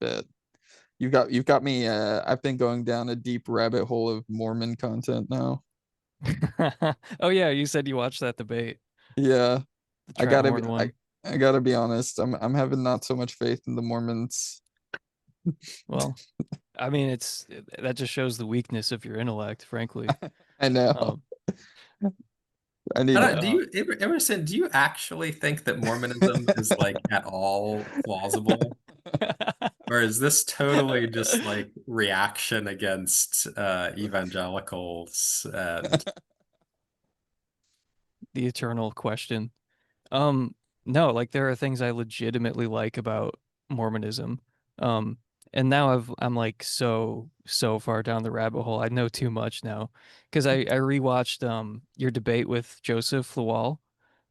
bit. You've got me. I've been going down a deep rabbit hole of Mormon content now. Oh yeah, you said you watched that debate, Yeah, the I Trout gotta be. Horn one. I gotta be honest. I'm having not so much faith in the Mormons. Well, I mean, that just shows the weakness of your intellect, frankly. I know. Um, I I need. don't, do you, Emerson, do you actually think that Mormonism is like at all plausible? Or is this totally just like reaction against evangelicals and the eternal question. Um, no, like there are things I legitimately like about Mormonism. Um, and now I'm like so far down the rabbit hole. I know too much now because I rewatched your debate with Joseph Lawal,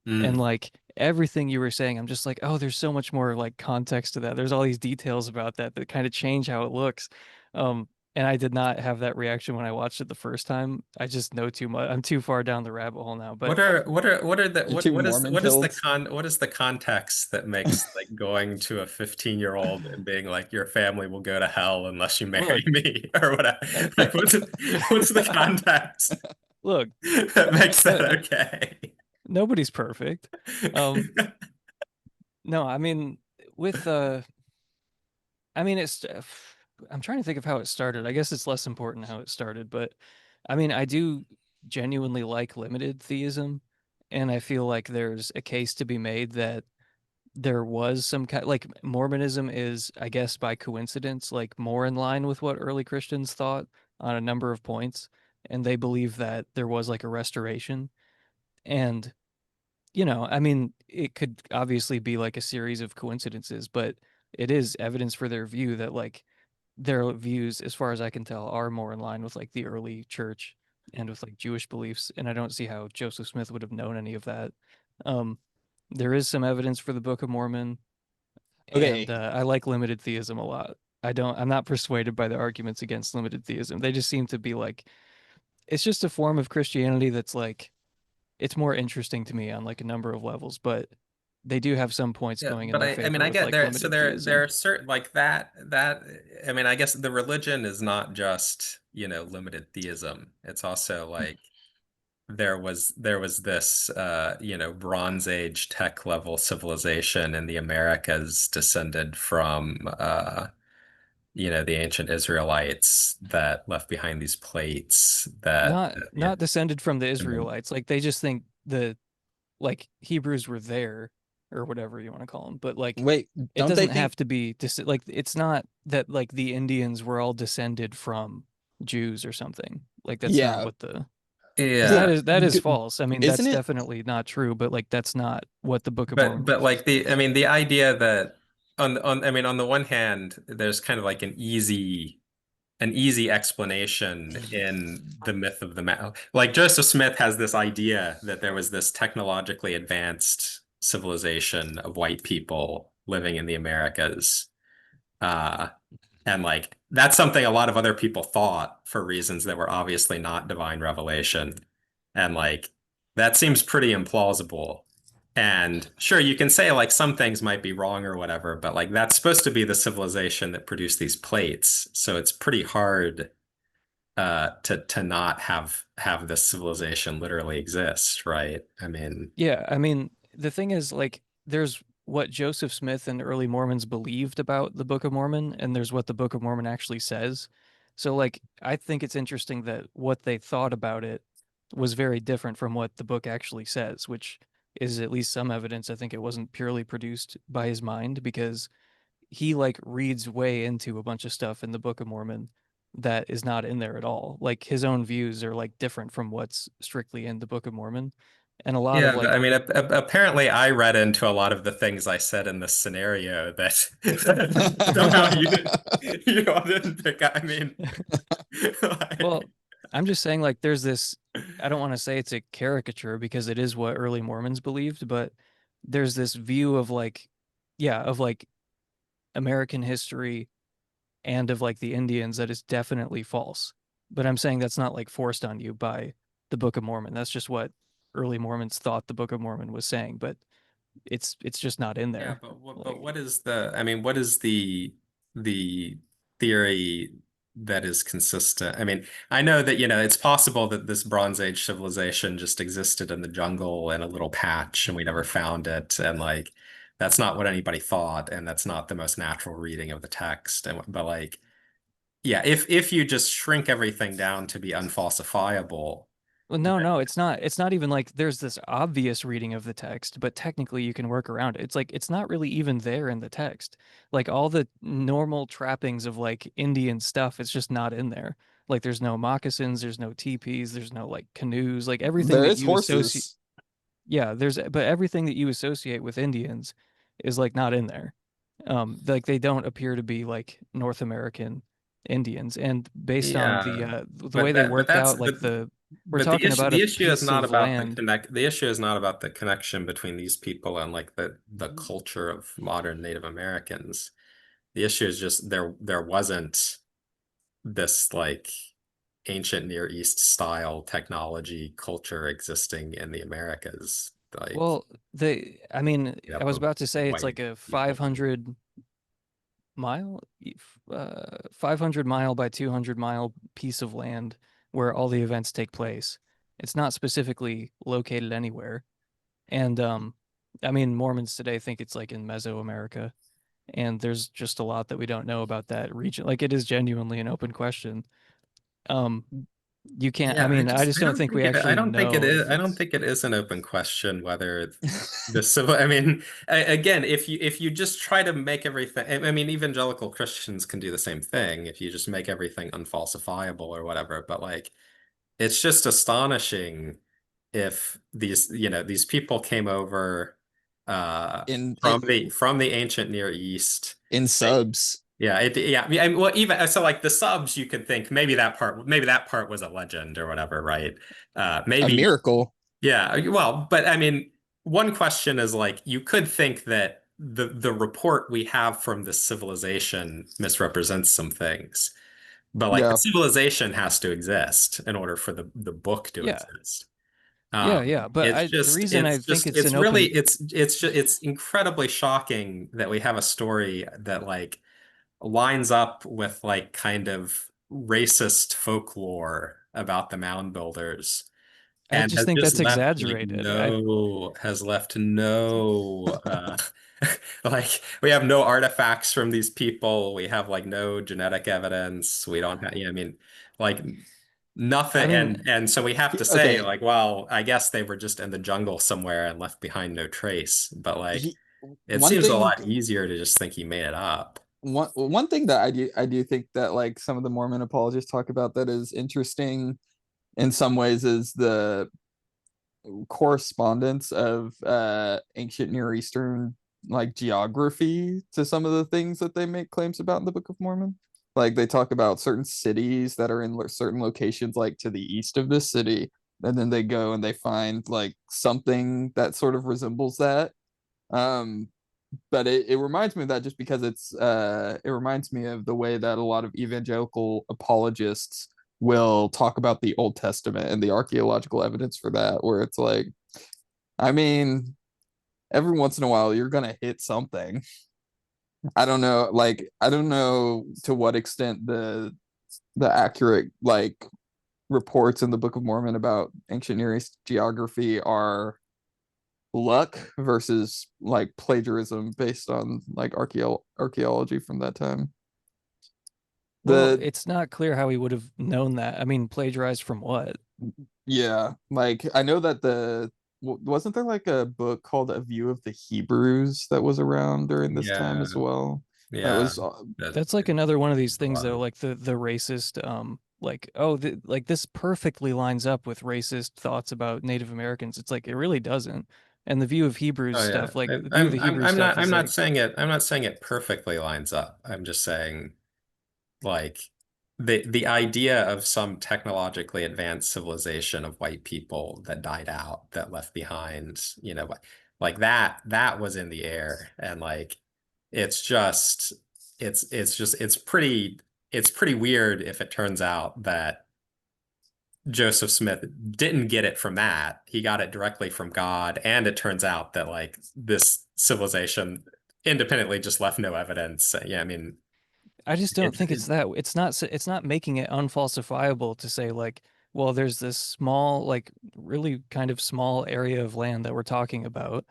and Mm. like everything you were saying, I'm just like, oh, there's so much more like context to that. There's all these details about that kind of change how it looks. Um, and I did not have that reaction when I watched it the first time. I just know too much. I'm too far down the rabbit hole now. But You're too Mormon pilled. what is the context that makes like going to a 15-year-old and being like your family will go to hell unless you marry look, me or whatever? Like what's the context look, that makes that no, okay? nobody's perfect. Um, no, I mean with I mean it's I'm trying to think of how it started. I guess it's less important how it started, but I mean I do genuinely like limited theism, and I feel like there's a case to be made that there was some kind like Mormonism is, I guess by coincidence, like more in line with what early Christians thought on a number of points, and they believe that there was like a restoration. And I mean, it could obviously be like a series of coincidences, but it is evidence for their view that like their views, as far as I can tell, are more in line with like the early church and with like Jewish beliefs. And I don't see how Joseph Smith would have known any of that. Um, there is some evidence for the Book of Mormon, and Okay. I like limited theism a lot. I'm not persuaded by the arguments against limited theism. They just seem to be like, it's just a form of Christianity that's like, it's more interesting to me on like a number of levels, but they do have some points Yeah, going in but my I mean favor I with get like there. So limited there theism. are certain like that I mean I guess the religion is not just, limited theism. It's also like there was this Bronze Age tech level civilization in the Americas descended from the ancient Israelites that left behind these plates that Not descended from the and then- Israelites. Like they just think the like Hebrews were there or whatever you want to call them, but like Wait, it don't they doesn't think? have to be like it's not that like the Indians were all descended from Jews or something. Like that's not Yeah. what the because Wait, yeah. that is d- false. I mean, isn't that's it? definitely not true, but like that's not what the Book of But Mormon but was like saying. I mean the idea that on I mean on the one hand there's kind of like an easy explanation in the myth of the man. Like Joseph Smith has this idea that there was this technologically advanced civilization of white people living in the Americas. Uh, and like that's something a lot of other people thought for reasons that were obviously not divine revelation. And like that seems pretty implausible. And sure, you can say like some things might be wrong or whatever, but like that's supposed to be the civilization that produced these plates. So it's pretty hard to not have this civilization literally exist, right? I mean, Yeah, I mean, the thing is, like, there's what Joseph Smith and early Mormons believed about the Book of Mormon, and there's what the Book of Mormon actually says. So, like, I think it's interesting that what they thought about it was very different from what the book actually says, which is at least some evidence. I think it wasn't purely produced by his mind because he, like, reads way into a bunch of stuff in the Book of Mormon that is not in there at all. Like, his own views are, like, different from what's strictly in the Book of Mormon. And a lot of yeah, but like I mean, apparently I read into a lot of the things I said in this scenario that somehow you didn't pick up. I mean, like, well, I'm just saying like there's this I don't want to say it's a caricature because it is what early Mormons believed, but there's this view of like yeah, of like American history and of like the Indians that is definitely false. But I'm saying that's not like forced on you by the Book of Mormon. That's just what early Mormons thought the Book of Mormon was saying, but it's just not in yeah, there. but Like what is the? I mean, what is the? the theory that is consistent. I mean, I know that, it's possible that this Bronze Age civilization just existed in the jungle in a little patch and we never found it. And like, that's not what anybody thought. And that's not the most natural reading of the text. But like, yeah, if you just shrink everything down to be unfalsifiable, Well, no, it's not. It's not even like there's this obvious reading of the text, but technically you can work around it. It's like it's not really even there in the text. Like all the normal trappings of like Indian stuff, it's just not in there. Like there's no moccasins, there's no teepees, there's no like canoes, like everything There that is you associate. horses. Yeah, but everything that you associate with Indians is like not in there. Like they don't appear to be like North American Indians, and based on yeah. the way they But worked that's out like the we're but talking about a the issue is piece not of about land. the issue is not about the connection between these people and like the culture of modern Native Americans. The issue is just there wasn't this like ancient Near East style technology culture existing in the Americas. Like Well, I mean, I up was of about to say it's white like a people. 500 mile, 500 mile by 200 mile piece of land where all the events take place. It's not specifically located anywhere. And I mean, Mormons today think it's like in Mesoamerica, and there's just a lot that we don't know about that region. Like it is genuinely an open question. Um, you can't, I Yeah, mean, I just don't think we I actually don't think it know is. if I don't it's think it is an open question whether the civil. I mean, again, if you just try to make everything. I mean, evangelical Christians can do the same thing if you just make everything unfalsifiable or whatever. But like, it's just astonishing if these people came over in from the ancient Near East. in subs. Yeah, well, even so, like the subs, you could think maybe that part was a legend or whatever, right? A Maybe, miracle. yeah. Well, but I mean, one question is like you could think that the report we have from this civilization misrepresents some things, but like the Yeah. civilization has to exist in order for the book to yeah, exist. yeah. But the reason I think it's It's an really open it's incredibly shocking that we have a story that like lines up with like kind of racist folklore about the mound builders I and just think that's exaggerated. has left no like we have no artifacts from these people. We have like no genetic evidence. We don't have, I mean, like I nothing. mean, And so we have to say Okay. like, well, I guess they were just in the jungle somewhere and left behind no trace. But like He, it one seems a thing lot easier to just think he made it up. one thing that I do think that like some of the Mormon apologists talk about that is interesting in some ways is the correspondence of ancient Near Eastern like geography to some of the things that they make claims about in the Book of Mormon. Like they talk about certain cities that are in certain locations like to the east of the city, and then they go and they find like something that sort of resembles that. Um, but it reminds me of that just because it reminds me of the way that a lot of evangelical apologists will talk about the Old Testament and the archaeological evidence for that, where it's like, I mean, every once in a while you're gonna hit something. I don't know, like I don't know to what extent the accurate like reports in the Book of Mormon about ancient Near East geography are luck versus like plagiarism based on like archaeology from that time. well, The it's not clear how he would have known that. I mean, plagiarized from what? Yeah, like I know that wasn't there like a book called A View of the Hebrews that was around during this time Yeah, as well? That yeah. was That, That's like another one of these a things lot though, of like the racist like oh like this perfectly lines up with racist thoughts about Native Americans. It's like it really doesn't. And the view of Hebrews Oh yeah. stuff, like the view of the Hebrew stuff I'm is not like saying I'm not saying it perfectly lines up. I'm just saying like the idea of some technologically advanced civilization of white people that died out, that left behind, like that was in the air. And like it's just it's pretty weird if it turns out that Joseph Smith didn't get it from that. He got it directly from God. And it turns out that like this civilization independently just left no evidence. Yeah, I mean, I just don't It's think it's that. It's not making it unfalsifiable to say like, well, there's this small, like really kind of small area of land that we're talking about,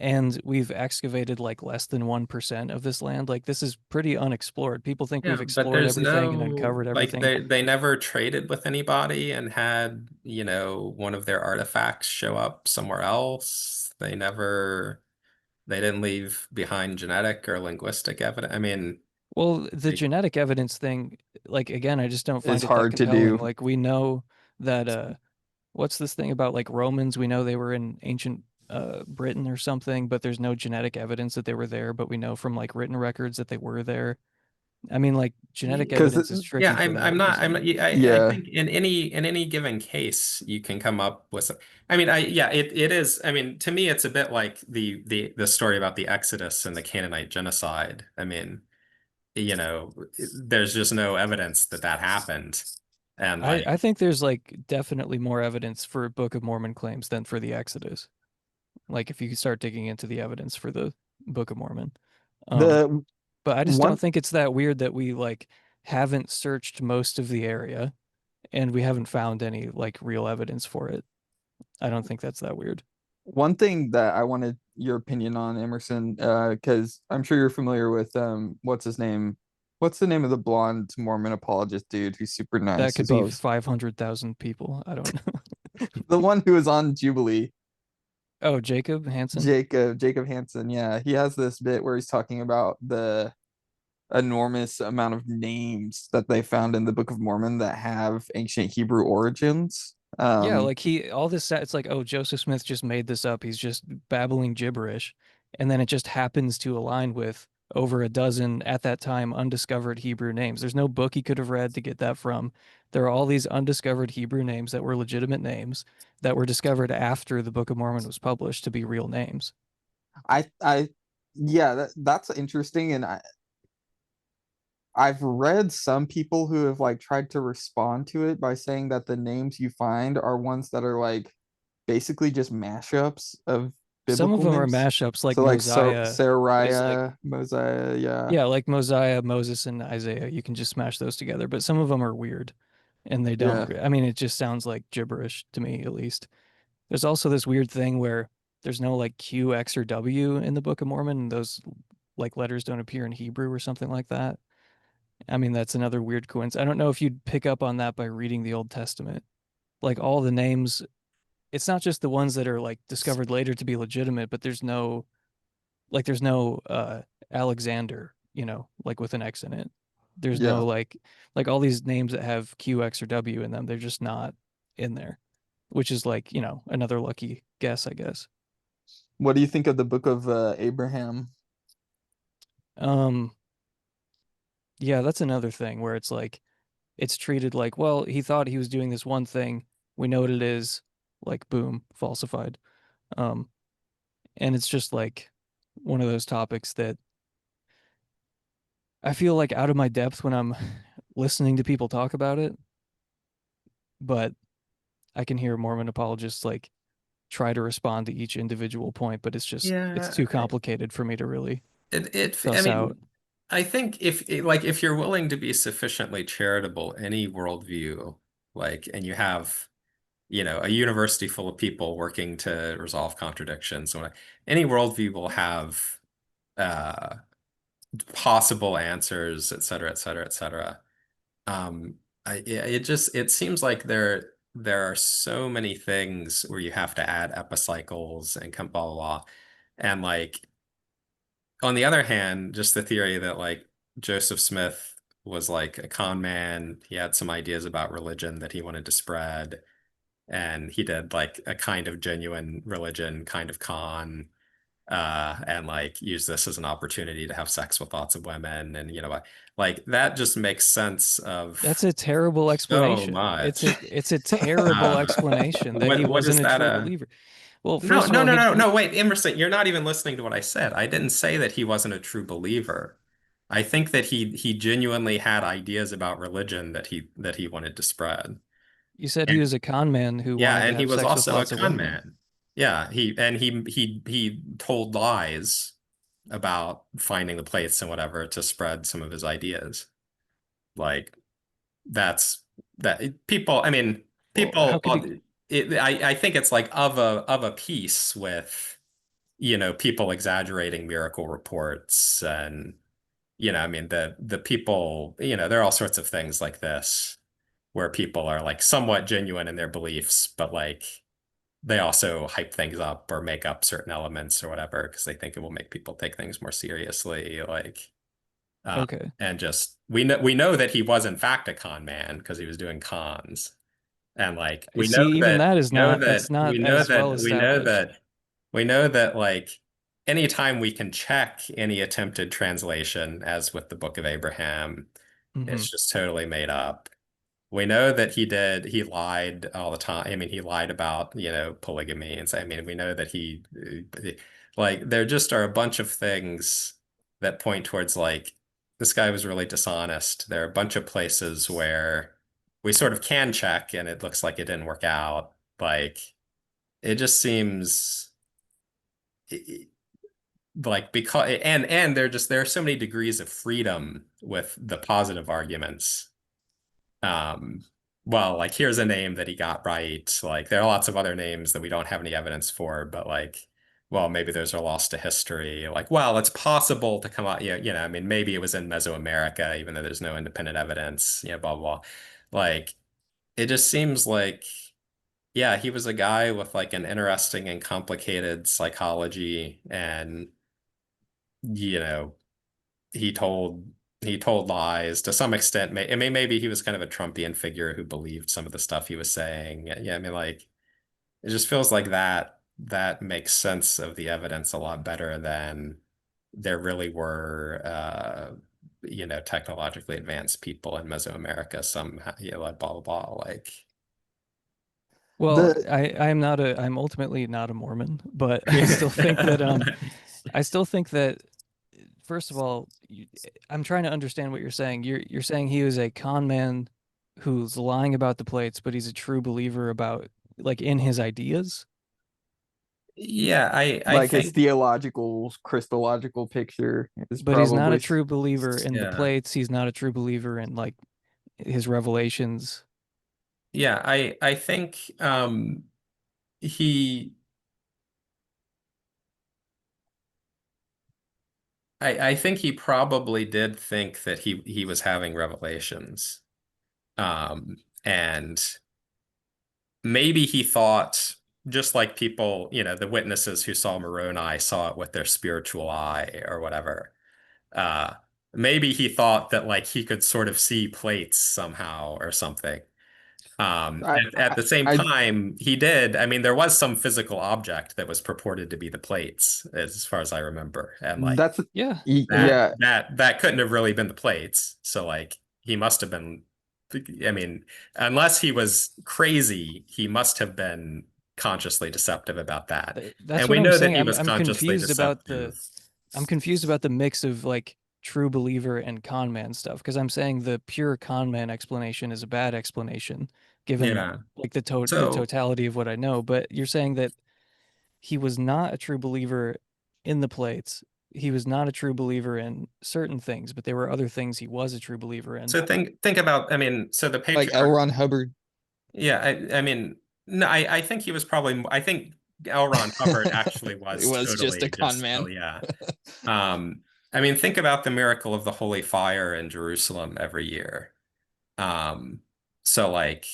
and we've excavated like less than 1% of this land. Like this is pretty unexplored. People think yeah, we've but explored there's everything and no uncovered like everything. they never traded with anybody and had, you know, one of their artifacts show up somewhere else. They didn't leave behind genetic or linguistic evidence. I mean, Well, the like, genetic evidence thing, like again, I just don't Is find it that hard to compelling. do. Like we know that what's this thing about like Romans? We know they were in ancient Britain or something, but there's no genetic evidence that they were there, but we know from like written records that they were there. I mean, like genetic Because evidence is yeah, tricky for that I'm reason. not, I yeah, think in any given case you can come up with some, I mean, yeah, it is. I mean, to me, it's a bit like the story about the Exodus and the Canaanite genocide. I mean, you know, there's just no evidence that that happened. And like, I think there's like definitely more evidence for Book of Mormon claims than for the Exodus. Like if you start digging into the evidence for the Book of Mormon. Um, the but I just don't one think it's that weird that we like haven't searched most of the area and we haven't found any like real evidence for it. I don't think that's that weird. one thing that I wanted your opinion on, Emerson, because I'm sure you're familiar with what's his name? What's the name of the blonde Mormon apologist dude who's super That nice? could Who's be always 500,000 people. I don't know. the one who was on Jubilee, Oh, Jacob Hansen? Jacob Hansen. Yeah, he has this bit where he's talking about the enormous amount of names that they found in the Book of Mormon that have ancient Hebrew origins. Yeah, like all this, it's like, oh, Joseph Smith just made this up. He's just babbling gibberish. And then it just happens to align with over a dozen, at that time, undiscovered Hebrew names. There's no book he could have read to get that from. There are all these undiscovered Hebrew names that were legitimate names that were discovered after the Book of Mormon was published to be real names. I yeah, that's interesting, and I've read some people who have like tried to respond to it by saying that the names you find are ones that are like basically just mashups of Some of biblical them are names. mashups, like So like Mosiah is like, Sariah, Mosiah, yeah, yeah, like Mosiah, Moses, and Isaiah. You can just smash those together, but some of them are weird and they don't. yeah. I mean, it just sounds like gibberish to me, at least. There's also this weird thing where there's no like Q, X, or W in the Book of Mormon, and those like letters don't appear in Hebrew or something like that. I mean, that's another weird coincidence. I don't know if you'd pick up on that by reading the Old Testament. Like all the names, it's not just the ones that are like discovered later to be legitimate, but there's no Alexander, like with an X in it. There's Yeah. no like all these names that have Q, X, or W in them. They're just not in there, which is like, another lucky guess, I guess. What do you think of the Book of Abraham? Um, yeah, that's another thing where it's like it's treated like, well, he thought he was doing this one thing. We know what it is, like boom, falsified. Um, and it's just like one of those topics that I feel like out of my depth when I'm listening to people talk about it, but I can hear Mormon apologists like try to respond to each individual point, but it's yeah, too complicated for me to really I suss out. mean, I think like if you're willing to be sufficiently charitable, any worldview, like, and you have, you know, a university full of people working to resolve contradictions, so any worldview will have uh possible answers, et cetera, et cetera, et cetera. Um, it just it seems like there are so many things where you have to add epicycles and come blah blah blah. And like on the other hand, just the theory that like Joseph Smith was like a con man, he had some ideas about religion that he wanted to spread, and he did like a kind of genuine religion, kind of con, and like use this as an opportunity to have sex with lots of women, and you know, like that just makes sense That's of a terrible so explanation. It's much. a terrible explanation that he What is wasn't a that? true believer. Well, No, first of no, all, no, he no, he no. Wait, Emerson, you're not even listening to what I said. I didn't say that he wasn't a true believer. I think that he genuinely had ideas about religion that he wanted to spread. you said he And was a con man who yeah, wanted to and he have was sex with also a lots of con women. man. Yeah, he told lies about finding the plates and whatever to spread some of his ideas. Like that's that people, I mean, Well, how people, could he? I think it's like of a piece with, people exaggerating miracle reports and, I mean, the people, there are all sorts of things like this where people are like somewhat genuine in their beliefs, but like they also hype things up or make up certain elements or whatever because they think it will make people take things more seriously. Like, uh, Okay. and just we know that he was in fact a con man because he was doing cons. And like I see, even that is not, that's not as well established. we know that like anytime we can check any attempted translation, as with the Book of Abraham, Hmm. it's just totally made up. We know that he lied all the time. I mean, he lied about, polygamy and so, I mean, we know that like, there just are a bunch of things that point towards like, this guy was really dishonest. There are a bunch of places where we sort of can check and it looks like it didn't work out. Like, it just seems like and there are so many degrees of freedom with the positive arguments. um, well, like here's a name that he got right. Like there are lots of other names that we don't have any evidence for, but like, well, maybe those are lost to history. Like, well, it's possible to come out, I mean, maybe it was in Mesoamerica, even though there's no independent evidence, blah, blah, blah. Like, it just seems like, yeah, he was a guy with like an interesting and complicated psychology, and, you know, he told he told lies to some extent. I mean, maybe he was kind of a Trumpian figure who believed some of the stuff he was saying. Yeah, I mean, like it just feels like that makes sense of the evidence a lot better than there really were, technologically advanced people in Mesoamerica somehow, like blah blah blah. Like, Well, The I'm ultimately not a Mormon, but I still think that first of all, I'm trying to understand what you're saying. You're saying he was a con man who's lying about the plates, but he's a true believer about like in his ideas, yeah, I like his think, theological Christological picture is but he's not a probably true believer in the yeah, plates. He's not a true believer in like his revelations. yeah, I think he I think he probably did think that he was having revelations. And maybe he thought, just like people, the witnesses who saw Moroni saw it with their spiritual eye or whatever. Uh, Maybe he thought that like he could sort of see plates somehow or something. I At the same I time, he did. I mean, there was some physical object that was purported to be the plates, as far as I remember, and like that's Yeah, that yeah. that couldn't have really been the plates. So like he must have been, I mean, unless he was crazy, he must have been consciously deceptive about that. that's And what we I'm know that saying. he was I'm consciously confused about deceptive. I'm confused about the mix of like true believer and con man stuff because I'm saying the pure con man explanation is a bad explanation given Yeah. like the So totality of what I know. But you're saying that he was not a true believer in the plates. He was not a true believer in certain things, but there were other things he was a true believer in. so think about, I mean, so the Like patriarch, L. Ron Hubbard. yeah, I mean, no, I think he was probably, I think L. Ron Hubbard actually It was was just a totally con just, oh man. yeah. Um, I mean, think about the miracle of the Holy Fire in Jerusalem every year. Um, so like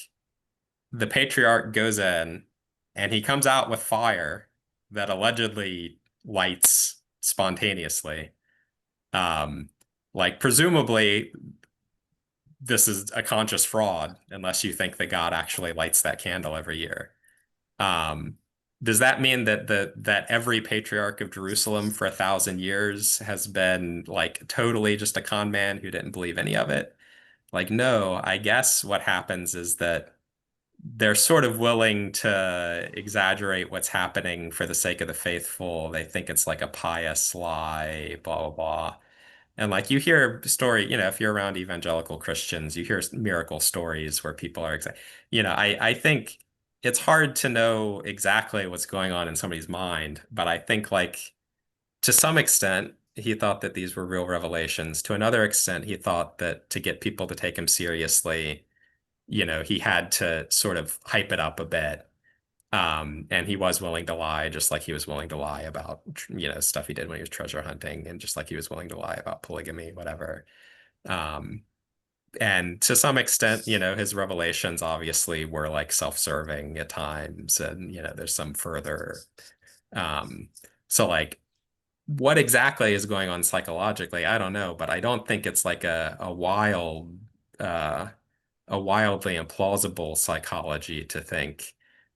the patriarch goes in and he comes out with fire that allegedly lights spontaneously. Um, like presumably this is a conscious fraud unless you think that God actually lights that candle every year. Um, does that mean that that every patriarch of Jerusalem for 1,000 years has been like totally just a con man who didn't believe any of it? Like, no, I guess what happens is that they're sort of willing to exaggerate what's happening for the sake of the faithful. They think it's like a pious lie, blah, blah, blah. And like you hear story, if you're around evangelical Christians, you hear miracle stories where people are, I think it's hard to know exactly what's going on in somebody's mind, but I think like to some extent, that these were real revelations. To another extent, he thought that to get people to take him seriously, he had to sort of hype it up a bit. And he was willing to lie, just like he was willing to lie about, stuff he did when he was treasure hunting, and just like he was willing to lie about polygamy, whatever. Um, and to some extent, his revelations obviously were like self-serving at times, and there's some further. Um, so like, what exactly is going on psychologically? I don't know, but I don't think it's like uh, a wildly implausible psychology to think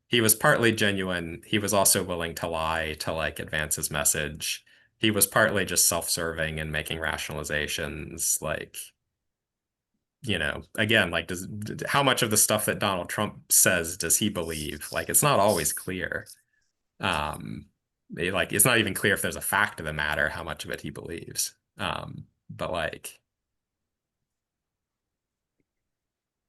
he was partly genuine. He was also willing to lie to like advance his message. He was partly just self-serving and making rationalizations. Like, again, like how much of the stuff that Donald Trump says does he believe? Like, it's not always clear. Um, it's not even clear if there's a fact of the matter, how much of it he believes. But like,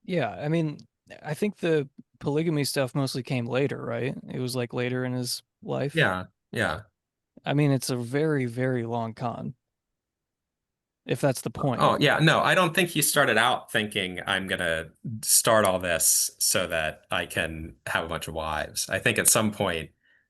Yeah, I mean, I think the polygamy stuff mostly came later, right? It was like later in his life. yeah, yeah. I mean, it's a very, very long con, if that's the point. Oh, yeah. No, I don't think he started out thinking I'm gonna start all this so that I can have a bunch of wives. I think at some point,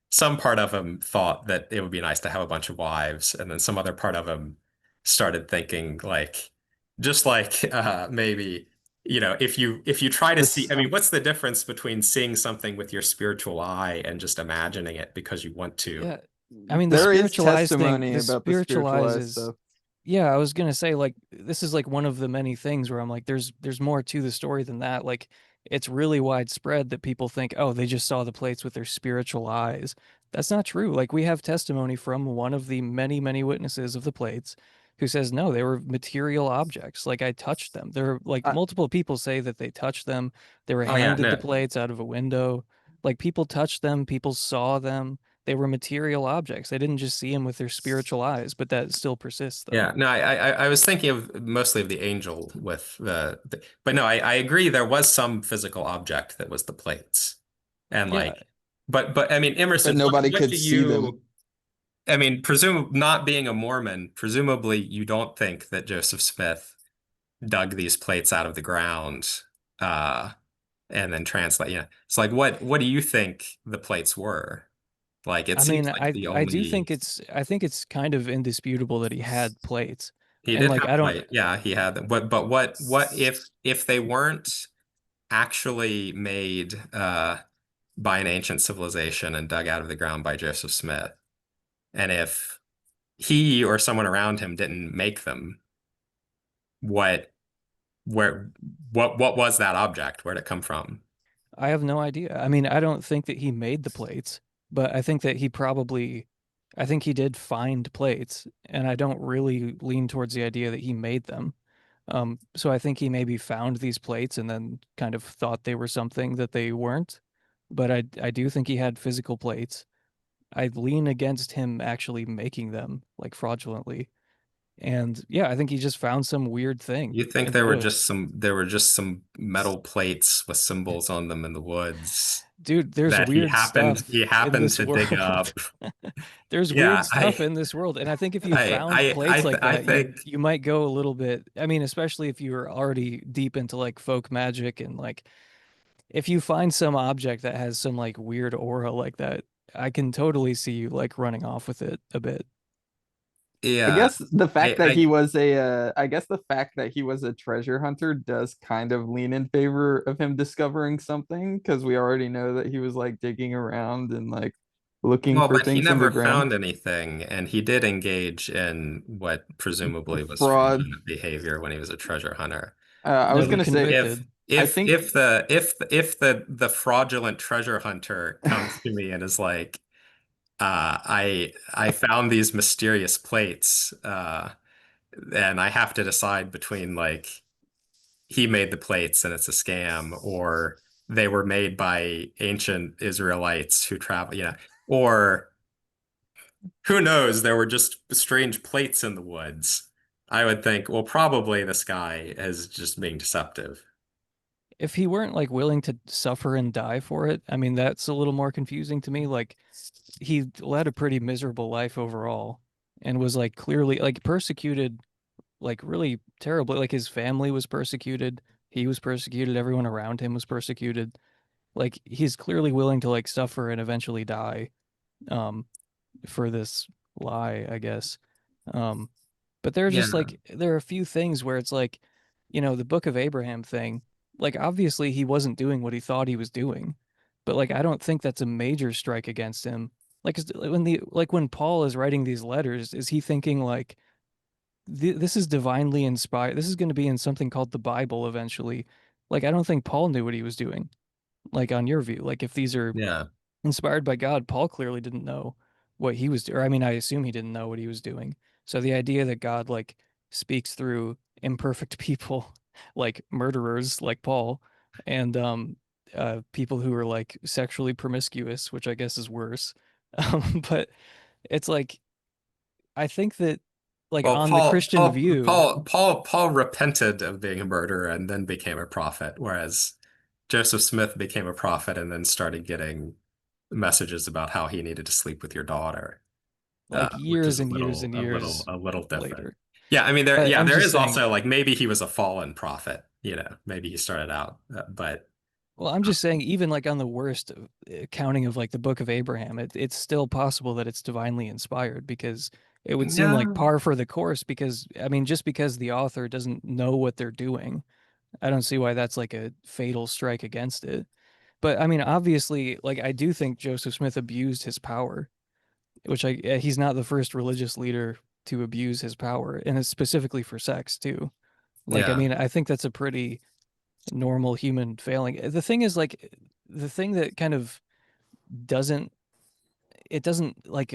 some part of him thought that it would be nice to have a bunch of wives, and then some other part of him started thinking like, just like maybe, if you try to see, This I mean, what's the difference between seeing something with your spiritual eye and just imagining it because you want to? Yeah. I mean, there is the testimony about the spiritualized spiritualized is, stuff. yeah, I was gonna say, like, this is like one of the many things where I'm like, there's more to the story than that. Like, it's really widespread that people think, oh, they just saw the plates with their spiritual eyes. That's not true. Like, we have testimony from one of the many, many witnesses of the plates who says, no, they were material objects. Like, I touched them. There are like I, multiple people say that they touched them. They were Oh yeah, handed the no. plates out of a window. Like, people touched them, people saw them. They were material objects. They didn't just see them with their spiritual eyes, but that still persists, though. Yeah, no, I was thinking of mostly of the angel with but no, I agree there was some physical object that was the plates. And Yeah, like, but I mean, but Emerson, nobody what could do see them. you, I mean, not being a Mormon, presumably you don't think that Joseph Smith dug these plates out of the ground, uh, and then translate, It's like, what do you think the plates were? Like, it I seems mean, like the I do only, think I think it's kind of indisputable that he had plates, he and did like have I don't. plate. Yeah, he had them. But what if they weren't actually made by an ancient civilization and dug out of the ground by Joseph Smith? And if he or someone around him didn't make them, what where what was that object? Where'd it come from? I have no idea. I mean, I don't think that he made the plates, but I think that I think he did find plates, and I don't really lean towards the idea that he made them. So I think he maybe found these plates and then kind of thought they were something that they weren't. But I do think he had physical plates. I lean against him actually making them like fraudulently. And yeah, I think he just found some weird thing You think in the woods. there were just some metal plates with symbols on them in the woods Dude, there's that weird he stuff in happened this to dig world. up? There's weird Yeah, stuff in this world. And I think if you found plates like I that, think you might go a little bit, I mean, especially if you were already deep into like folk magic and like if you find some object that has some like weird aura like that, I can totally see you like running off with it a bit. I yeah, guess the fact that he I was I guess the fact that he was a treasure hunter does kind of lean in favor of him discovering something because we already know that he was like digging around and like looking well, for but he things in the never ground. found anything, and he did engage in what presumably was Fraud. fraudulent behavior when he was a treasure hunter. I was Never gonna say, convicted. I think If the fraudulent treasure hunter comes to me and is like, I found these mysterious plates, and I have to decide between like he made the plates and it's a scam, or they were made by ancient Israelites who travel, or who knows, there were just strange plates in the woods. I would think, well, probably this guy is just being deceptive. If he weren't like willing to suffer and die for it, I mean, that's a little more confusing to me. Like he led a pretty miserable life overall. and was like clearly like persecuted like really terribly. Like his family was persecuted, he was persecuted, everyone around him was persecuted. Like he's clearly willing to like suffer and eventually die um for this lie, I guess. Um but there are just Yeah. like there are a few things where it's like, the Book of Abraham thing, like obviously he wasn't doing what he thought he was doing, but like I don't think that's a major strike against him. Like when Paul is writing these letters, is he thinking like this is divinely inspired? This is going to be in something called the Bible eventually. Like I don't think Paul knew what he was doing. Like on your view, like if these are Yeah. inspired by God, Paul clearly didn't know what he was doing. Or I mean, I assume he didn't know what he was doing. So the idea that God like speaks through imperfect people, like murderers, like Paul, and people who are like sexually promiscuous, which I guess is worse. But it's like I think that like Well, on the Christian view, Paul repented of being a murderer and then became a prophet, whereas Joseph Smith became a prophet and then started getting messages about how he needed to sleep with your daughter, like which is years and years and years a little different. later. Yeah, I mean, But I'm there just is saying, also like maybe he was a fallen prophet, maybe he started out, but well, I'm just saying, even like on the worst counting of like the Book of Abraham, it's still possible that it's divinely inspired because it would seem like yeah, par for the course. Because I mean, just because the author doesn't know what they're doing, I don't see why that's like a fatal strike against it. But I mean, obviously, like I do think Joseph Smith abused his power, which he's not the first religious leader to abuse his power, and it's specifically for sex too. Like, I yeah, mean, I think that's a pretty normal human failing. The thing is, like, the thing that kind of doesn't, it doesn't like,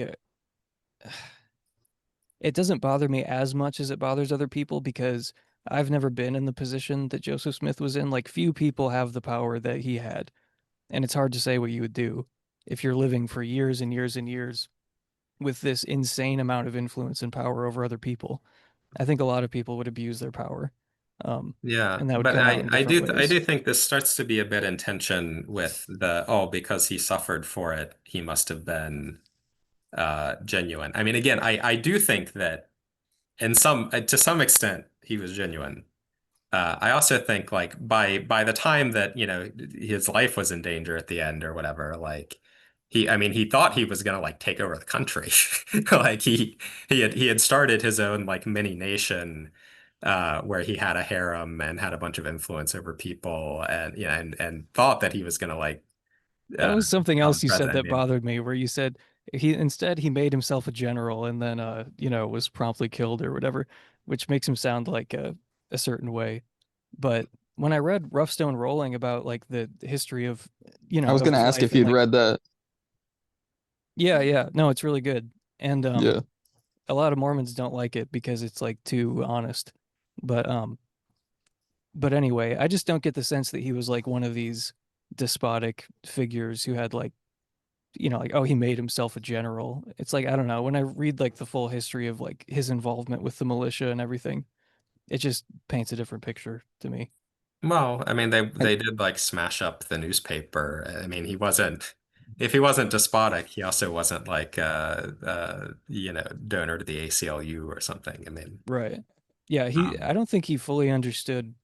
it doesn't bother me as much as it bothers other people because I've never been in the position that Joseph Smith was in. Like, few people have the power that he had, and it's hard to say what you would do if you're living for years and years and years with this insane amount of influence and power over other people. I think a lot of people would abuse their power, yeah. and that would But come out in different I ways. do think this starts to be a bit in tension with because he suffered for it, he must have been genuine. I mean, again, I do think that to some extent he was genuine. I also think like by the time that his life was in danger at the end or whatever, like I mean he thought he was gonna like take over the country, like he had started his own like mini nation, where he had a harem and had a bunch of influence over people, and and thought that he was gonna like That was something become else you said president. that bothered me, where you said he made himself a general and then was promptly killed or whatever, which makes him sound like a certain way. But when I read Rough Stone Rolling about like the history of I was of gonna his ask life if and you'd like read that. yeah, no, it's really good. And Yeah. a lot of Mormons don't like it because it's like too honest. But anyway, I just don't get the sense that he was like one of these despotic figures who had like like, oh, he made himself a general. It's like, I don't know. When I read like the full history of like his involvement with the militia and everything, it just paints a different picture to me. Well, I mean, I, they did like smash up the newspaper. I mean, if he wasn't despotic, he also wasn't like donor to the ACLU or something. I mean, Right. Yeah, um, I don't think he fully understood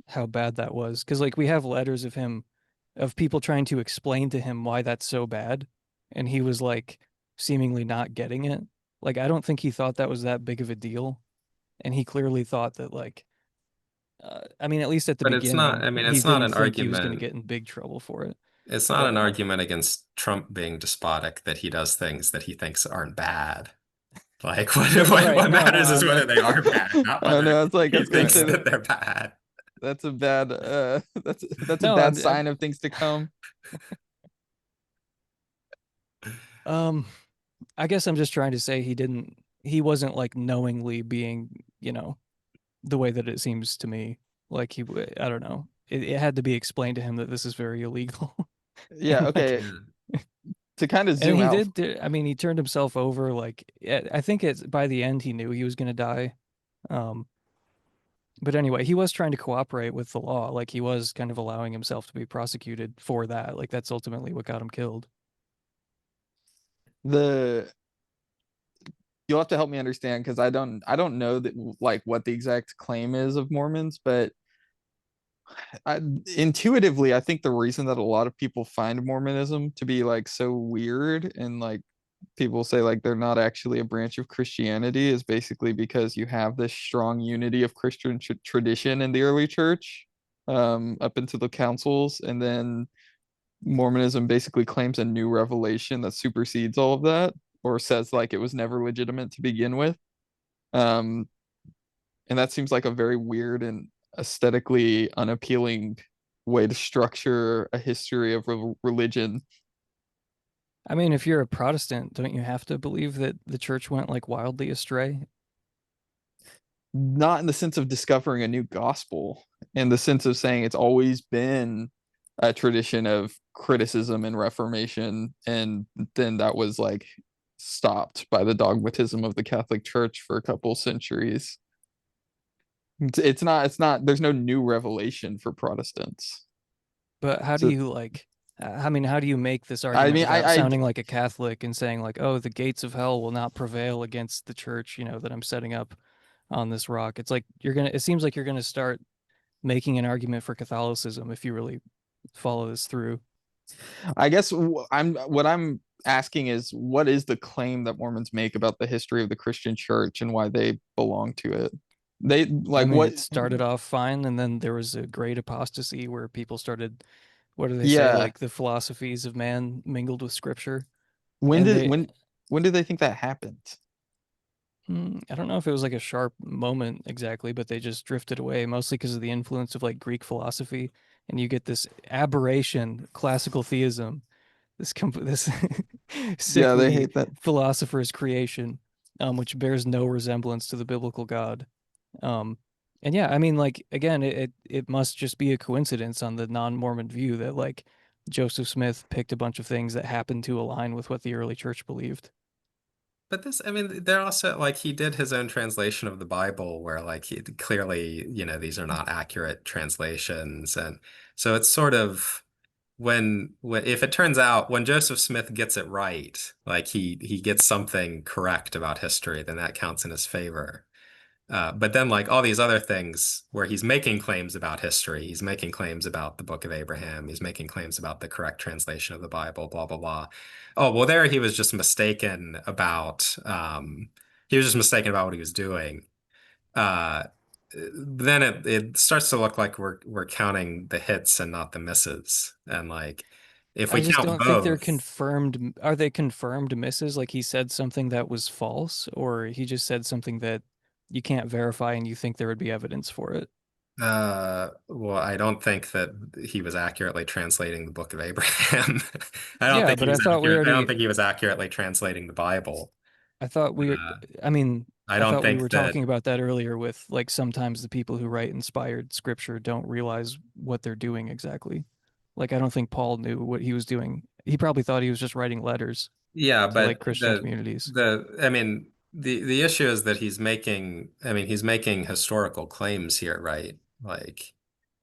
how bad that was. Cause like we have letters of him, of people trying to explain to him why that's so bad. And he was like seemingly not getting it. Like, I don't think he thought that was that big of a deal. And he clearly thought that like, I mean, at least at the but it's not. beginning, I mean, he it's not didn't an think he was going to argument. get in big trouble for it. It's not But an argument against Trump being despotic that he does things that he thinks aren't bad. Like right, what no, matters no, is I'm whether not. they are bad, not I whether know. It's like I he was gonna thinks say that that they're bad. that's a bad that's a No, bad sign of things to come. um, I guess I'm just trying to say he wasn't like knowingly being, the way that it seems to me. Like I don't know. It had to be explained to him that this is very illegal. Yeah. And like, Okay. To kind of and zoom out. I mean, he turned himself over. Like, I think it's by the end he knew he was going to die. Um, But anyway, he was trying to cooperate with the law. Like he was kind of allowing himself to be prosecuted for that. Like that's ultimately what got him killed. The you'll have to help me understand because I don't know that like what the exact claim is of Mormons, but intuitively, I think the reason that a lot of people find Mormonism to be like so weird and like people say like they're not actually a branch of Christianity is basically because you have this strong unity of Christian tradition in the early church, up into the councils, and then Mormonism basically claims a new revelation that supersedes all of that, or says like it was never legitimate to begin with. Um, and that seems like a very weird and aesthetically unappealing way to structure a history of religion. I mean, if you're a Protestant, don't you have to believe that the church went like wildly astray? Not in the sense of discovering a new gospel, in the sense of saying it's always been a tradition of criticism and reformation, and then that was like stopped by the dogmatism of the Catholic Church for a couple centuries. It's not there's no new revelation for Protestants. But how do So you like, I mean, how do you make this I argument mean without I sounding like a Catholic and saying like, oh, the gates of hell will not prevail against the church, that I'm setting up on this rock? It's like it seems like you're gonna start making an argument for Catholicism if you really follow this through. I guess what I'm asking is what is the claim that Mormons make about the history of the Christian church and why they belong to it? They I like mean, what it started off fine, and then there was a great apostasy where people started, what do they say, yeah. like the philosophies of man mingled with scripture. When And did when do they think that happened? I don't know if it was like a sharp moment exactly, but they just drifted away, mostly because of the influence of like Greek philosophy. And you get this aberration, classical theism, this Yeah, they sickly hate that. philosopher's creation, which bears no resemblance to the biblical God. Um, and yeah, I mean, like again, it must just be a coincidence on the non-Mormon view that like Joseph Smith picked a bunch of things that happened to align with what the early church believed. But this, I mean, they're also like he did his own translation of the Bible where like he clearly, these are not accurate translations. And so it's sort of when if it turns out when Joseph Smith gets it right, like he gets something correct about history, then that counts in his favor. But then, like all these other things where he's making claims about history, he's making claims about the Book of Abraham, he's making claims about the correct translation of the Bible, blah, blah, blah. Oh, well, there he was just mistaken about, he was just mistaken about what he was doing. Uh, then it starts to look like we're counting the hits and not the misses. And like, if I we just count don't think they're both, confirmed. Are they confirmed misses? Like he said something that was false, or he just said something that you can't verify and you think there would be evidence for it? well, I don't think that he was accurately translating the Book of Abraham. I don't Yeah, think he but I was thought we accurate. I don't already, think he was accurately translating the Bible. I thought we, Uh, I mean, I I don't thought we were think that, talking about that earlier with like sometimes the people who write inspired scripture don't realize what they're doing exactly. Like I don't think Paul knew what he was doing. He probably thought he was just writing letters yeah, to like but Christian communities. I mean, the issue is that he's making historical claims here, right? Like,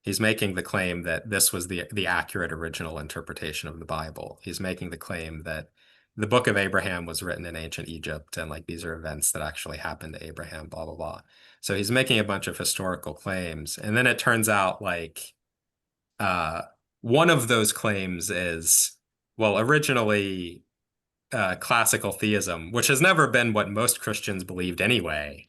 he's making the claim that this was the accurate original interpretation of the Bible. He's making the claim that the Book of Abraham was written in ancient Egypt, and like these are events that actually happened to Abraham, blah, blah, blah. So he's making a bunch of historical claims. And then it turns out like uh one of those claims is, well, originally classical theism, which has never been what most Christians believed anyway.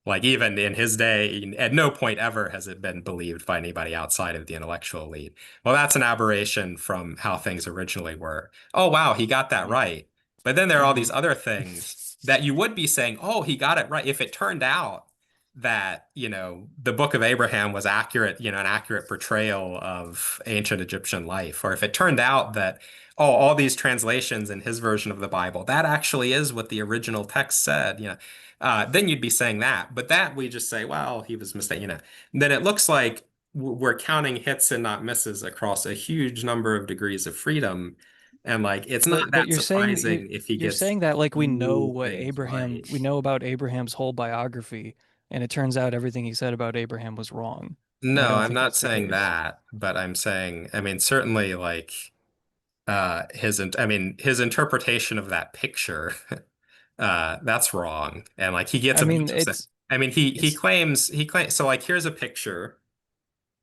Like even in his day, at no point ever has it been believed by anybody outside of the intellectual elite. Well, that's an aberration from how things originally were. Oh, wow, he got that right. But then there are all these Mm. other things that you would be saying, oh, he got it right. If it turned out that, the Book of Abraham was accurate, an accurate portrayal of ancient Egyptian life, or if it turned out that, oh, all these translations in his version of the Bible, that actually is what the original text said, then you'd be saying that. But that we just say, well, he was mistaken, Then it looks like we're counting hits and not misses across a huge number of degrees of freedom. And like, it's not But that you're saying surprising if he you're gets saying that like few things right. We know about Abraham's whole biography, and it turns out everything he said about Abraham was wrong. And I No, don't I'm think not that's the saying case. that, but I'm saying, I mean, certainly like his interpretation of that picture That's wrong. And like he gets I a mean, bunch of I mean he it's claims so like here's a picture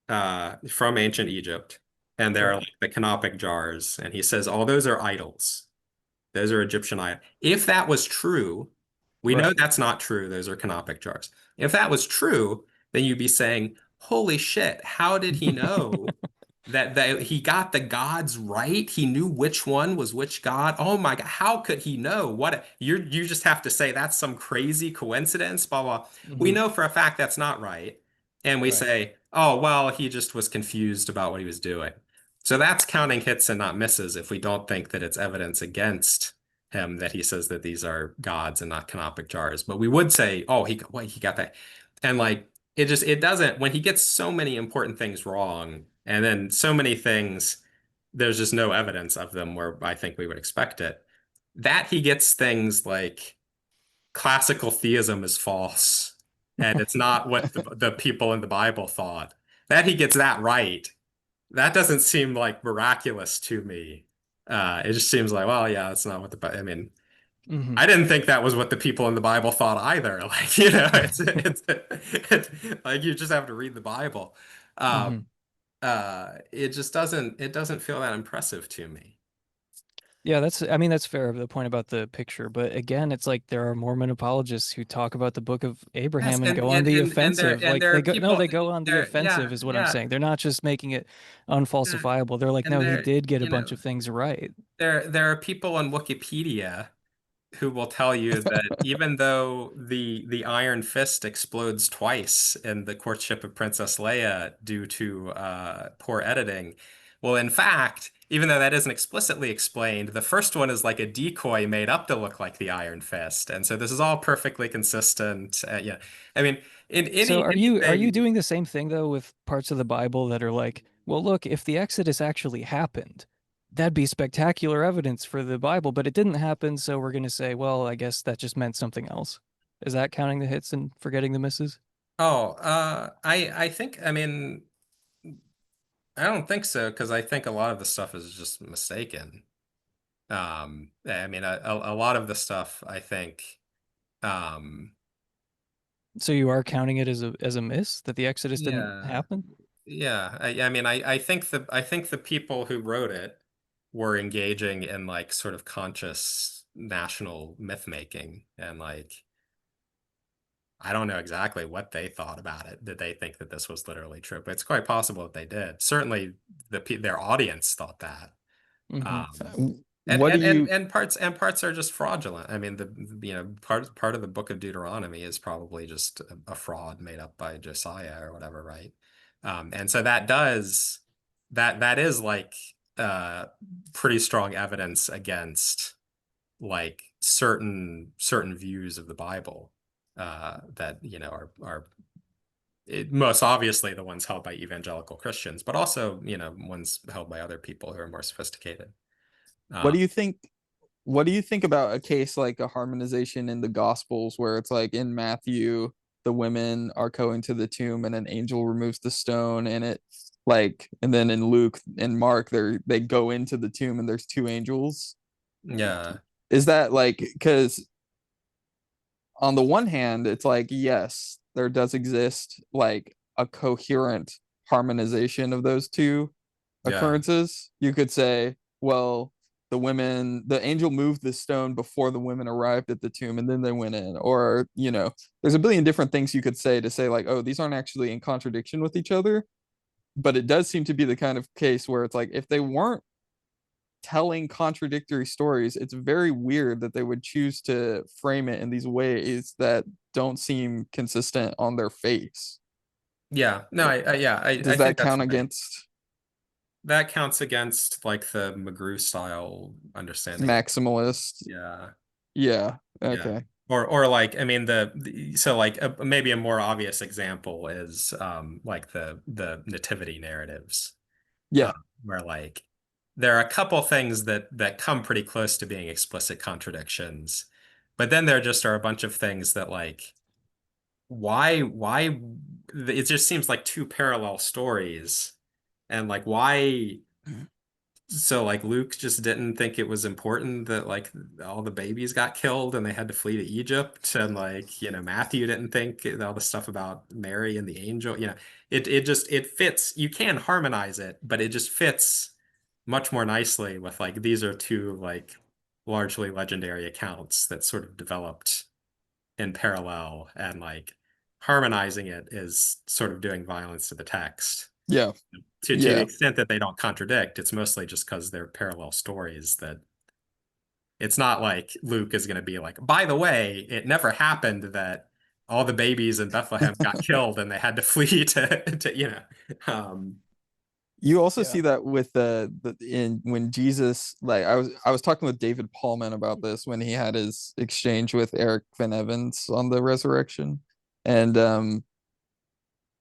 from ancient Egypt, and there are right. like the canopic jars, and he says, "Oh, those are idols. Those are Egyptian idols." If that was true, we know Right. that's not true. Those are canopic jars. If that was true, then you'd be saying, "Holy shit, how did he know that he got the gods right? He knew which one was which god. Oh my God, how could he know? You just have to say that's some crazy coincidence, blah blah. We Hmm. know for a fact that's not right. And we Right. say, oh well, he just was confused about what he was doing. So that's counting hits and not misses if we don't think that it's evidence against him that he says that these are gods and not canopic jars. But we would say, oh, he got that. And like it doesn't when he gets so many important things wrong, and then so many things there's just no evidence of them where I think we would expect it. That he gets things like classical theism is false, and it's not what the people in the Bible thought. That he gets that right. That doesn't seem like miraculous to me. It just seems like, well, yeah, that's not what I mean, Hmm. I didn't think that was what the people in the Bible thought either. Like, you know, it's like you just have to read the Bible. Um, Hmm. it doesn't feel that impressive to me. Yeah, I mean, that's fair, the point about the picture. But again, it's like there are Mormon apologists who talk about the Book of Yes, Abraham and go on the offensive. and Like there are they people go on the there, offensive is what I'm saying. They're not just making it yeah, unfalsifiable. They're like, and no, he there, did get a you bunch know, of things right. there are people on Wikipedia who will tell you that even though the Iron Fist explodes twice in the courtship of Princess Leia due to poor editing, well, in fact, even though that isn't explicitly explained, the first one is like a decoy made up to look like the Iron Fist, and so this is all perfectly consistent. Yeah, I mean, in So are you anything. doing the same thing though with parts of the Bible that are like, well, look, if the Exodus actually happened, that'd be spectacular evidence for the Bible, but it didn't happen, so we're gonna say, well, I guess that just meant something else. Is that counting the hits and forgetting the misses? Oh, I think I mean I don't think so because I think a lot of the stuff is just mistaken. I mean, a lot of the stuff I think, um, So you are counting it as a miss that the Exodus didn't yeah, happen? yeah. I mean, I think the people who wrote it were engaging in like sort of conscious national myth making, and like I don't know exactly what they thought about it. Did they think that this was literally true? But it's quite possible that they did. Certainly, their audience thought that. Hmm. Um, What do you and parts are just fraudulent. I mean, part of the Book of Deuteronomy is probably just a fraud made up by Josiah or whatever, right? And so that is like uh, pretty strong evidence against like certain views of the Bible that are most obviously the ones held by evangelical Christians, but also ones held by other people who are more sophisticated. what Uh, do you think what do you think about a case like a harmonization in the Gospels where it's like in Matthew, the women are going to the tomb and an angel removes the stone and it like and then in Luke and Mark they go into the tomb and there's two angels. yeah, Is that like because on the one hand, it's like, yes, there does exist like a coherent harmonization of those two yeah, occurrences. You could say, well, the angel moved the stone before the women arrived at the tomb and then they went in. Or, there's a billion different things you could say to say, like, oh, these aren't actually in contradiction with each other. But it does seem to be the kind of case where it's like, if they weren't telling contradictory stories, it's very weird that they would choose to frame it in these ways that don't seem consistent on their face. yeah. No, I Does think that that's count right. against That counts against like the McGrew style understanding of maximalist? yeah, Yeah. yeah. Okay. Or like I mean so like maybe a more obvious example is like the nativity narratives uh, Yeah. where like there are a couple things that come pretty close to being explicit contradictions, but then there just are a bunch of things that like why it just seems like two parallel stories, and like So like Luke just didn't think it was important that like all the babies got killed and they had to flee to Egypt, and like, Matthew didn't think all the stuff about Mary and the angel, it fits. You can harmonize it, but it just fits much more nicely with like these are two like largely legendary accounts that sort of developed in parallel, and like harmonizing it is sort of doing violence to the text. Yeah. To the Yeah. extent that they don't contradict, it's mostly just because they're parallel stories. That it's not like Luke is going to be like, by the way, it never happened that all the babies in Bethlehem got killed and they had to flee to. You also Yeah. see that with the in when Jesus, like I was talking with David Paulman about this when he had his exchange with Eric Van Evans on the resurrection. And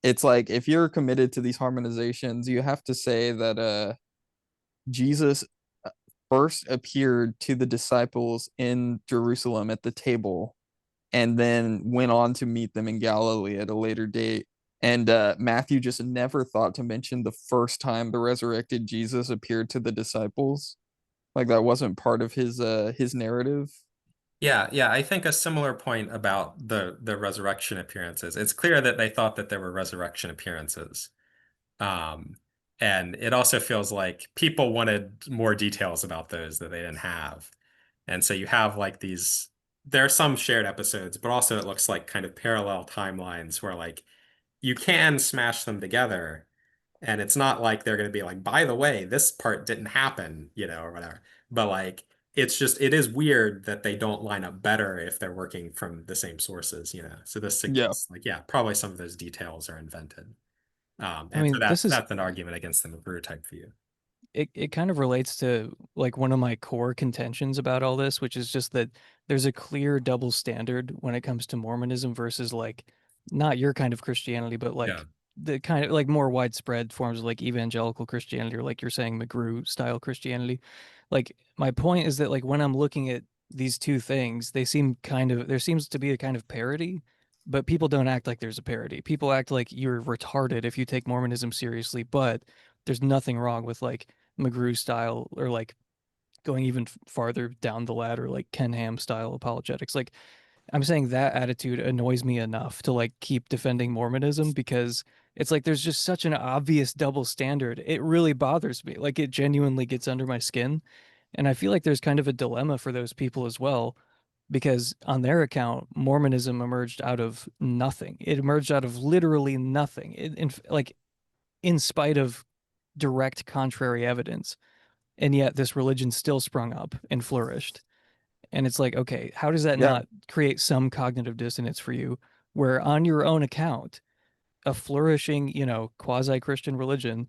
it's like if you're committed to these harmonizations, you have to say that Jesus first appeared to the disciples in Jerusalem at the table and then went on to meet them in Galilee at a later date. And Matthew just never thought to mention the first time the resurrected Jesus appeared to the disciples. Like that wasn't part of his narrative. Yeah, I think a similar point about the resurrection appearances. It's clear that they thought that there were resurrection appearances. Um, and it also feels like people wanted more details about those that they didn't have. And so you have like there are some shared episodes, but also it looks like kind of parallel timelines where like you can smash them together. And it's not like they're going to be like, by the way, this part didn't happen, or whatever. But like, it is weird that they don't line up better if they're working from the same sources. So this Yeah. suggests like, yeah, probably some of those details are invented. I And so mean, this is that's an argument against the McGrew type view. it kind of relates to like one of my core contentions about all this, which is just that there's a clear double standard when it comes to Mormonism versus like not your kind of Christianity, but Yeah. like the kind of like more widespread forms of like evangelical Christianity or like you're saying McGrew style Christianity. Like my point is that like when I'm looking at these two things, they seem kind of there seems to be a kind of parody, but people don't act like there's a parody. People act like you're retarded if you take Mormonism seriously, but there's nothing wrong with like McGrew style or like going even farther down the ladder, like Ken Ham style apologetics. Like I'm saying that attitude annoys me enough to like keep defending Mormonism because it's like there's just such an obvious double standard. It really bothers me. Like it genuinely gets under my skin. And I feel like there's kind of a dilemma for those people as well, because on their account, Mormonism emerged out of nothing. It emerged out of literally nothing. Like in spite of direct contrary evidence. And yet this religion still sprung up and flourished. And it's like, okay, how does that Yeah. not create some cognitive dissonance for you where on your own account, a flourishing, quasi-Christian religion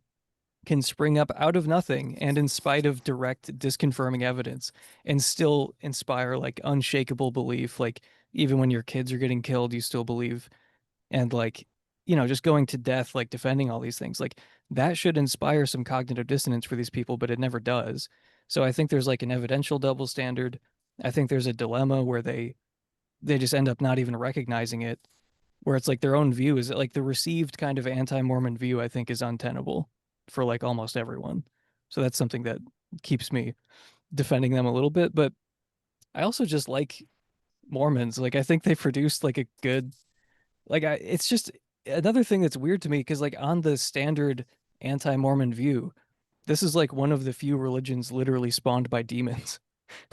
can spring up out of nothing and in spite of direct disconfirming evidence and still inspire like unshakable belief, like even when your kids are getting killed, you still believe, and like just going to death, like defending all these things, like that should inspire some cognitive dissonance for these people, but it never does. So I think there's like an evidential double standard. I think there's a dilemma where they just end up not even recognizing it, where it's like their own view is like the received kind of anti-Mormon view I think is untenable for like almost everyone. So that's something that keeps me defending them a little bit, but I also just like Mormons. Like I think they produced like a good it's just another thing that's weird to me because like on the standard anti-Mormon view, this is like one of the few religions literally spawned by demons.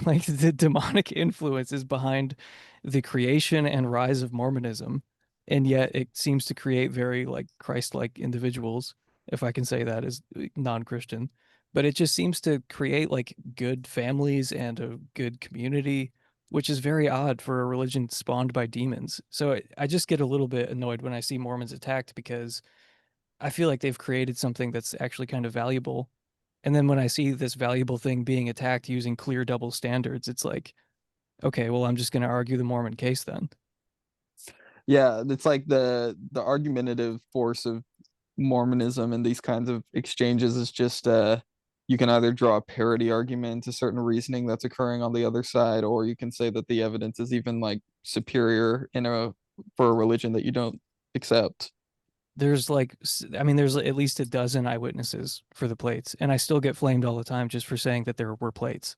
Like the demonic influence is behind the creation and rise of Mormonism, and yet it seems to create very like Christ-like individuals, if I can say that as non-Christian. But it just seems to create like good families and a good community, which is very odd for a religion spawned by demons. So I just get a little bit annoyed when I see Mormons attacked because I feel like they've created something that's actually kind of valuable. And then when I see this valuable thing being attacked using clear double standards, it's like, okay, well, I'm just going to argue the Mormon case then. Yeah, it's like the argumentative force of Mormonism and these kinds of exchanges is just you can either draw a parody argument to certain reasoning that's occurring on the other side, or you can say that the evidence is even like superior for a religion that you don't accept. there's like, I mean, there's at least a dozen eyewitnesses for the plates, and I still get flamed all the time just for saying that there were plates,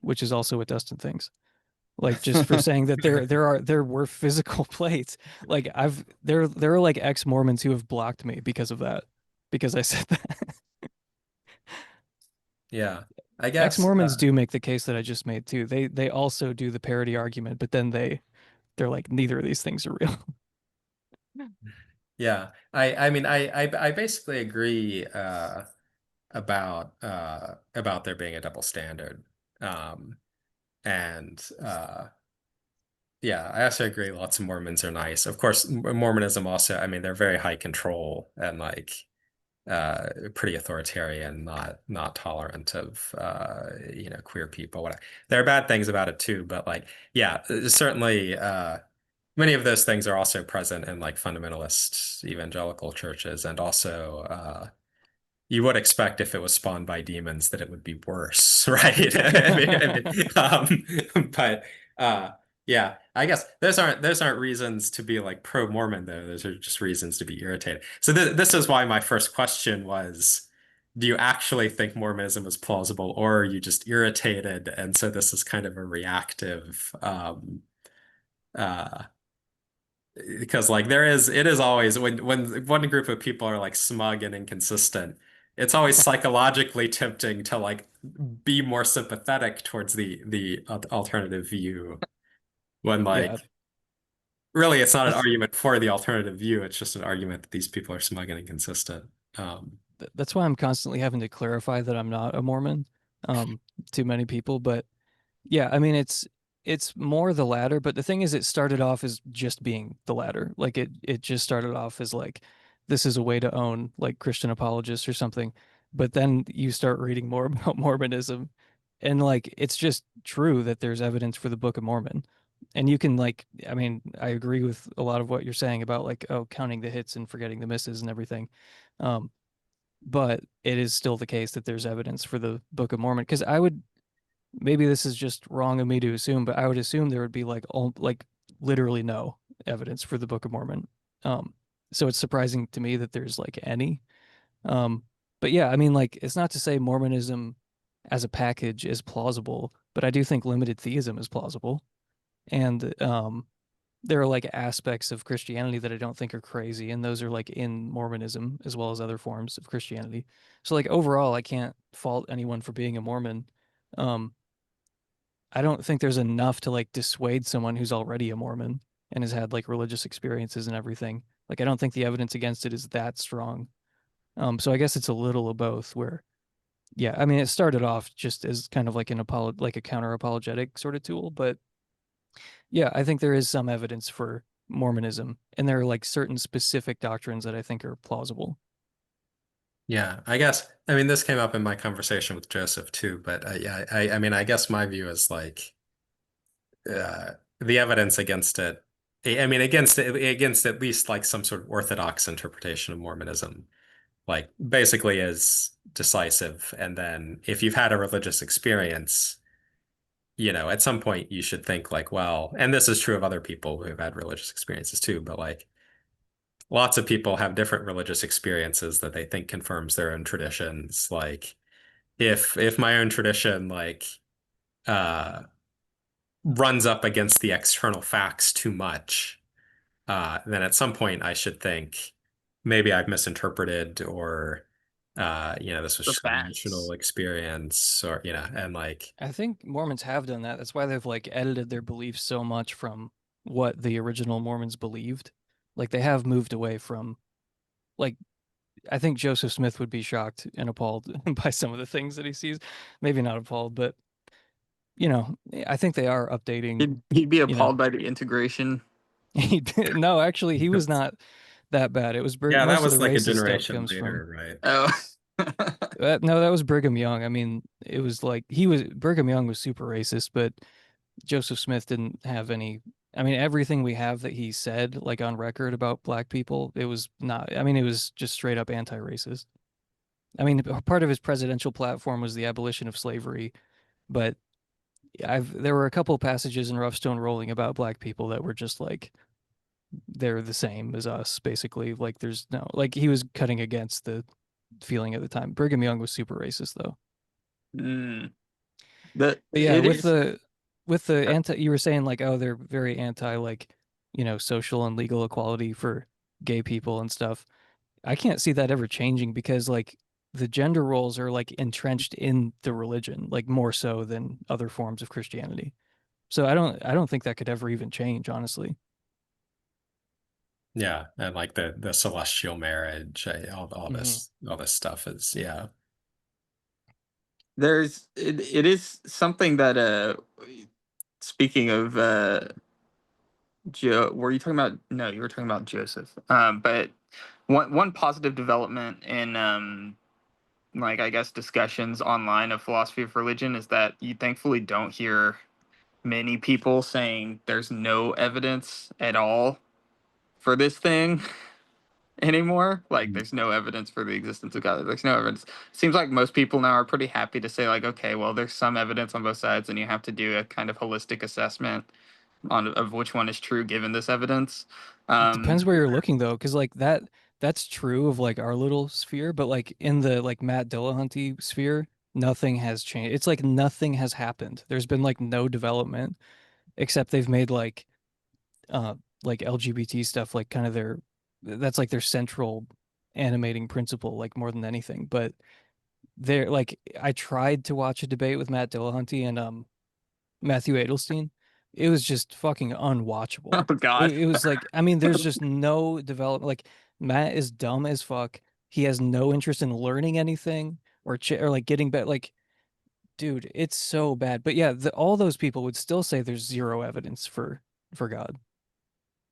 which is also what Dustin thinks. Like just for saying that there were physical plates. Like there are like ex-Mormons who have blocked me because of that, because I said that. Yeah, I guess. Ex-Mormons do make the case that I just made too. They also do the parody argument, but then they're like neither of these things are real. Yeah, I mean, I basically agree about there being a double standard. And yeah, I also agree lots of Mormons are nice. Of course, Mormonism also, I mean, they're very high control and like pretty authoritarian, not tolerant of queer people. Whatever. There are bad things about it too, but like yeah, certainly many of those things are also present in like fundamentalist evangelical churches, and also you would expect if it was spawned by demons that it would be worse, right? But yeah, I guess those aren't reasons to be like pro-Mormon though. Those are just reasons to be irritated. So this is why my first question was, do you actually think Mormonism is plausible, or are you just irritated? And so this is kind of a reactive uh because like it is always when one group of people are like smug and inconsistent, it's always psychologically tempting to like be more sympathetic towards the alternative view when Yeah, like really it's not an argument for the alternative view, it's just an argument that these people are smug and inconsistent. that's why I'm constantly having to clarify that I'm not a Mormon to many people, but yeah, I mean it's more the latter, but the thing is it started off as just being the latter. Like it just started off as like this is a way to own like Christian apologists or something. But then you start reading more about Mormonism and like it's just true that there's evidence for the Book of Mormon. And you can like I mean, I agree with a lot of what you're saying about like oh counting the hits and forgetting the misses and everything. Um but it is still the case that there's evidence for the Book of Mormon because I would maybe this is just wrong of me to assume, but I would assume there would be like like literally no evidence for the Book of Mormon. Um, so it's surprising to me that there's like any. Um, but yeah, I mean, like it's not to say Mormonism as a package is plausible, but I do think limited theism is plausible, and there are like aspects of Christianity that I don't think are crazy, and those are like in Mormonism as well as other forms of Christianity. So like overall, I can't fault anyone for being a Mormon. Um, I don't think there's enough to like dissuade someone who's already a Mormon and has had like religious experiences and everything. Like I don't think the evidence against it is that strong. So I guess it's a little of both where yeah, I mean it started off just as kind of like like a counter apologetic sort of tool, but yeah, I think there is some evidence for Mormonism and there are like certain specific doctrines that I think are plausible. yeah, I guess I mean this came up in my conversation with Joseph too, but yeah, I mean I guess my view is like the evidence against it. I mean, against at least like some sort of orthodox interpretation of Mormonism, like basically is decisive. And then if you've had a religious experience, at some point you should think like, well, and this is true of other people who have had religious experiences too, but like lots of people have different religious experiences that they think confirms their own traditions. Like if my own tradition like uh runs up against the external facts too much, then at some point I should think maybe I've misinterpreted or this was The just an emotional facts. experience or and like I think Mormons have done that. That's why they've like edited their beliefs so much from what the original Mormons believed. Like they have moved away from like I think Joseph Smith would be shocked and appalled by some of the things that he sees. Maybe not appalled, but I think they are updating, He'd be you know. appalled by the integration. No, actually he was not that bad. It was yeah, that most of the was like a racist stuff generation comes from later, right? Oh. no, that was Brigham Young. I mean, it was like Brigham Young was super racist, but Joseph Smith didn't have any. I mean, everything we have that he said, like on record about black people, it was not. I mean, it was just straight up anti-racist. I mean, part of his presidential platform was the abolition of slavery, but there were a couple passages in Rough Stone Rolling about black people that were just like they're the same as us, basically. Like there's no, like he was cutting against the feeling at the time. Brigham Young was super racist though. Mm. But yeah, It is. with the anti, you were saying like, oh, they're very anti like, social and legal equality for gay people and stuff. I can't see that ever changing because like the gender roles are like entrenched in the religion, like more so than other forms of Christianity. So I don't think that could ever even change, honestly. Yeah, and like the celestial marriage, Hmm. all this stuff is yeah. It is something that speaking of Joe, were you talking about? No, you were talking about Joseph. But one positive development in like I guess discussions online of philosophy of religion is that you thankfully don't hear many people saying there's no evidence at all for this thing anymore. Like Mhm. there's no evidence for the existence of God. There's no evidence. Seems like most people now are pretty happy to say like, okay, well, there's some evidence on both sides, and you have to do a kind of holistic assessment on of which one is true given this evidence. Depends Um, where you're looking though, because like that's true of like our little sphere, but like in the like Matt Dillahunty sphere, nothing has changed. It's like nothing has happened. There's been like no development except they've made uh like LGBT stuff like kind of their that's like their central animating principle like more than anything. But they're like I tried to watch a debate with Matt Dillahunty and Matthew Adelstein. It was just fucking oh unwatchable. It, God. it was like, I mean, there's just no development. Like Matt is dumb as fuck. He has no interest in learning anything or like getting better. Like, dude, it's so bad. But yeah, all those people would still say there's zero evidence for God.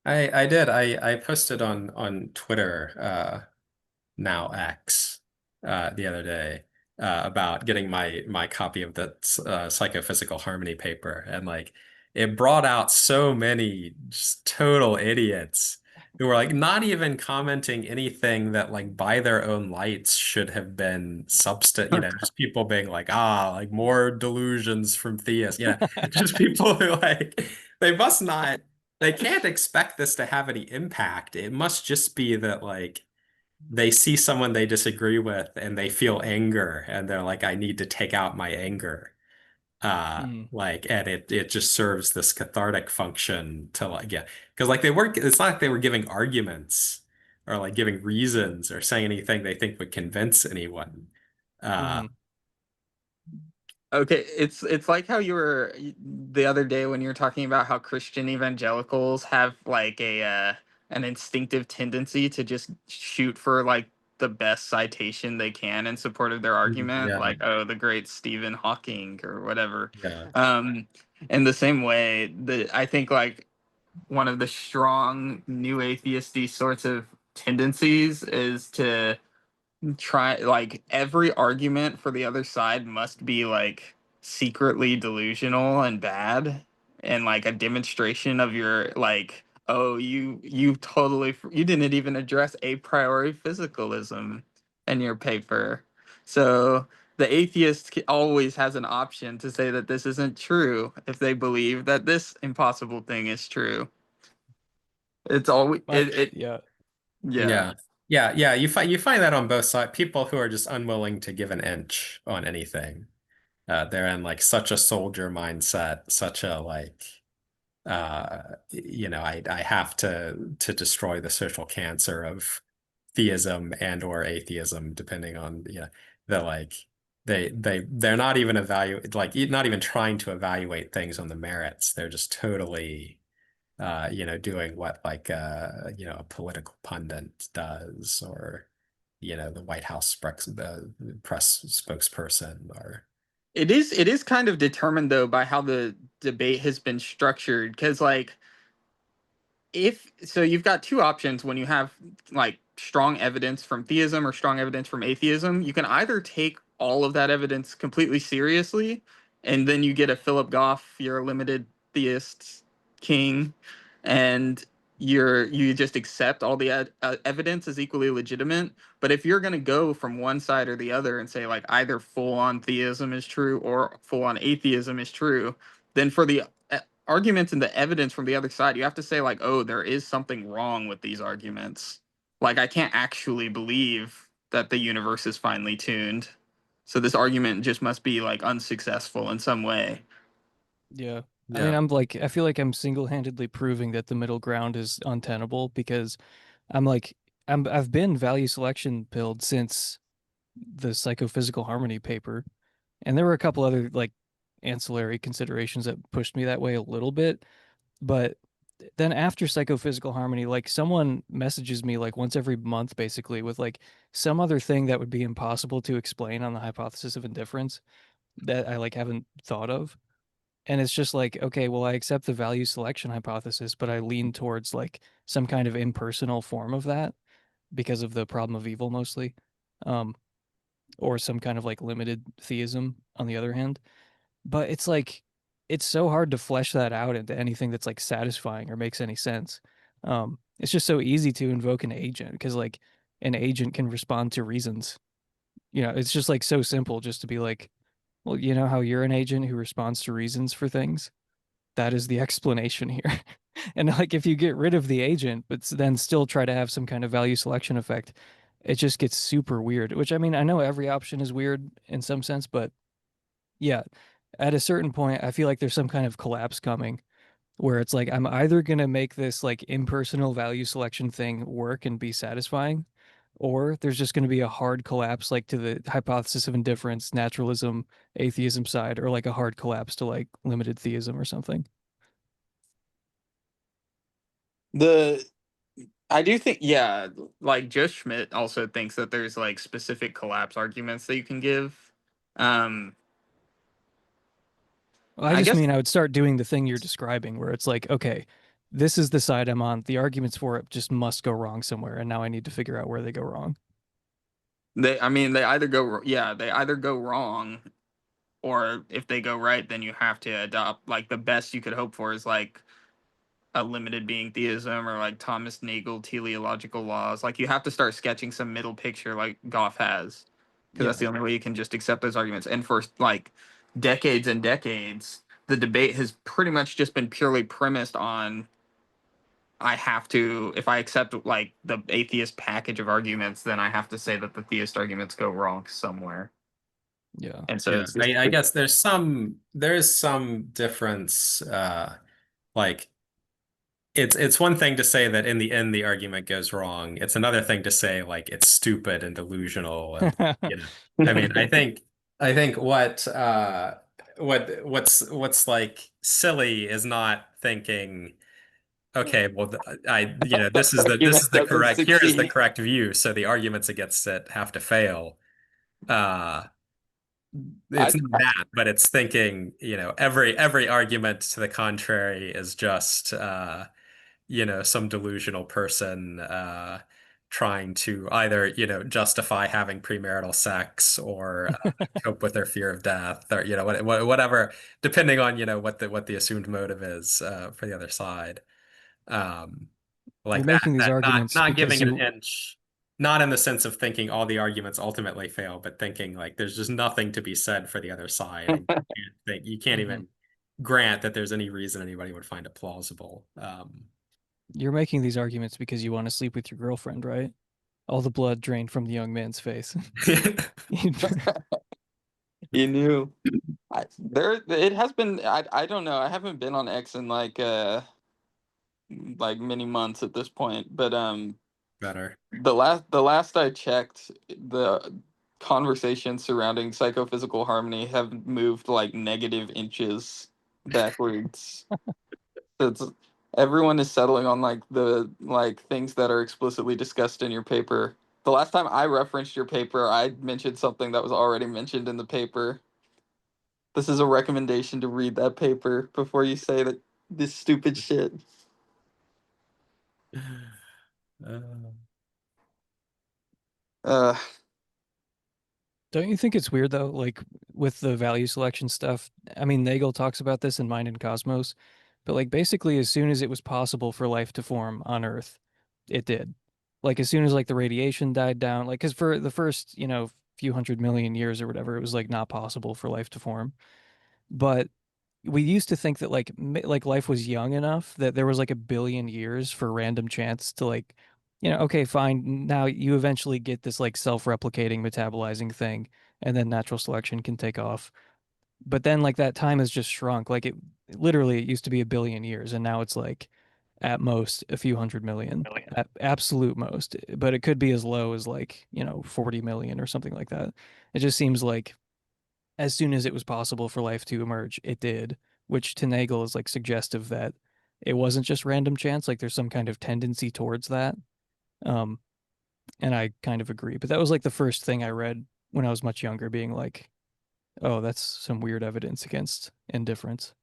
I did. I posted on Twitter, now X, the other day, about getting my copy of the psychophysical harmony paper, and like it brought out so many just total idiots who were like not even commenting anything that like by their own lights should have been just people being like, like more delusions from theists, just people who like they must not, they can't expect this to have any impact. It must just be that like they see someone they disagree with and they feel anger and they're like, I need to take out my anger. Mm, Like, and it just serves this cathartic function to like, yeah, because like they weren't, it's not like they were giving arguments or like giving reasons or saying anything they think would convince anyone. Uh, hmm. Okay, it's like how you were the other day when you were talking about how Christian evangelicals have like a an instinctive tendency to just shoot for like the best citation they can in support of their argument, yeah, like oh the great Stephen Hawking or whatever. yeah. Um, in the same way, I think like one of the strong new atheisty sorts of tendencies is to try like every argument for the other side must be like secretly delusional and bad and like a demonstration of your like oh you totally you didn't even address a priori physicalism in your paper, so the atheist always has an option to say that this isn't true if they believe that this impossible thing is true. It's always it Yeah. yeah. Yeah. Yeah. You find that on both sides. People who are just unwilling to give an inch on anything. They're in like such a soldier mindset, such a like I have to destroy the social cancer of theism and or atheism, depending on the like they're not even not even trying to evaluate things on the merits. They're just totally doing what like a political pundit does, or the White House press spokesperson, or It is kind of determined though by how the debate has been structured because like if so you've got two options when you have like strong evidence from theism or strong evidence from atheism. You can either take all of that evidence completely seriously and then you get a Philip Goff, you're a limited theist king, and you just accept all the evidence as equally legitimate. But if you're going to go from one side or the other and say like either full on theism is true or full on atheism is true, then for the arguments and the evidence from the other side. You have to say like, oh, there is something wrong with these arguments. Like I can't actually believe that the universe is finely tuned. So this argument just must be like unsuccessful in some way. Yeah. I mean, Yeah. I feel like I'm single-handedly proving that the middle ground is untenable because I'm like, I've been value selection pilled since the psychophysical harmony paper. And there were a couple other like ancillary considerations that pushed me that way a little bit. But then after psychophysical harmony, like someone messages me like once every month basically with like some other thing that would be impossible to explain on the hypothesis of indifference that I like haven't thought of. And it's just like, okay, well, I accept the value selection hypothesis, but I lean towards like some kind of impersonal form of that because of the problem of evil mostly. Um, or some kind of like limited theism on the other hand. But it's like it's so hard to flesh that out into anything that's like satisfying or makes any sense. It's just so easy to invoke an agent because like an agent can respond to reasons. It's just like so simple just to be like, well, you know how you're an agent who responds to reasons for things? That is the explanation here. And like if you get rid of the agent, but then still try to have some kind of value selection effect, it just gets super weird. Which I mean, I know every option is weird in some sense, but yeah, at a certain point, I feel like there's some kind of collapse coming where it's like I'm either gonna make this like impersonal value selection thing work and be satisfying, or there's just gonna be a hard collapse like to the hypothesis of indifference, naturalism, atheism side, or like a hard collapse to like limited theism or something. The I do think, yeah, like Joe Schmidt also thinks that there's like specific collapse arguments that you can give. Um, Well, I I just guess mean I would start doing the thing you're describing where it's like, okay, this is the side I'm on. The arguments for it just must go wrong somewhere, and now I need to figure out where they go wrong. I mean, they either go wrong, or if they go right, then you have to adopt like the best you could hope for is like a limited being theism or like Thomas Nagel teleological laws. Like you have to start sketching some middle picture like Goff has, because that's Yeah. the only way you can just accept those arguments. And for like decades and decades, the debate has pretty much just been purely premised on I have to, if I accept like the atheist package of arguments, then I have to say that the theist arguments go wrong somewhere. Yeah. And so Yeah. it's just I guess there is some difference, like it's one thing to say that in the end the argument goes wrong. It's another thing to say like it's stupid and delusional and you know. I mean, I think what's like silly is not thinking, okay, well I this is argument the doesn't correct here is the succeed. correct view, so the arguments against it have to fail. Uh it's I not that, but it's thinking, every argument to the contrary is just some delusional person trying to either, justify having premarital sex or cope with their fear of death or, whatever, depending on, what the assumed motive is for the other side. Um, You're like that, making these that not arguments not because giving it an you inch, not in the sense of thinking all the arguments ultimately fail, but thinking like there's just nothing to be said for the other side, and you can't Mhm. even grant that there's any reason anybody would find it plausible. You're making these arguments because you want to sleep with your girlfriend, right? All the blood drained from the young man's face. You knew. It has been. I don't know. I haven't been on X in like many months at this point, but Better. the last I checked, the conversations surrounding psychophysical harmony have moved like negative inches backwards. It's Everyone is settling on like the like things that are explicitly discussed in your paper. The last time I referenced your paper, I mentioned something that was already mentioned in the paper. This is a recommendation to read that paper before you say that this stupid shit. Uh, Uh, Don't you think it's weird though, like with the value selection stuff? I mean, Nagel talks about this in Mind and Cosmos, but like basically as soon as it was possible for life to form on Earth, it did. Like as soon as like the radiation died down, like because for the first, few 100 million years or whatever, it was like not possible for life to form. But we used to think that like life was young enough that there was like a billion years for random chance to like, okay, fine. Now you eventually get this like self-replicating metabolizing thing, and then natural selection can take off. But then like that time has just shrunk. Like it literally it used to be a billion years, and now it's like at most a few hundred million, at absolute most. But it could be as low as like, 40 million or something like that. It just seems like as soon as it was possible for life to emerge, it did, which to Nagel is like suggestive that it wasn't just random chance, like there's some kind of tendency towards that. Um, and I kind of agree. But that was like the first thing I read when I was much younger, being like, oh, that's some weird evidence against indifference.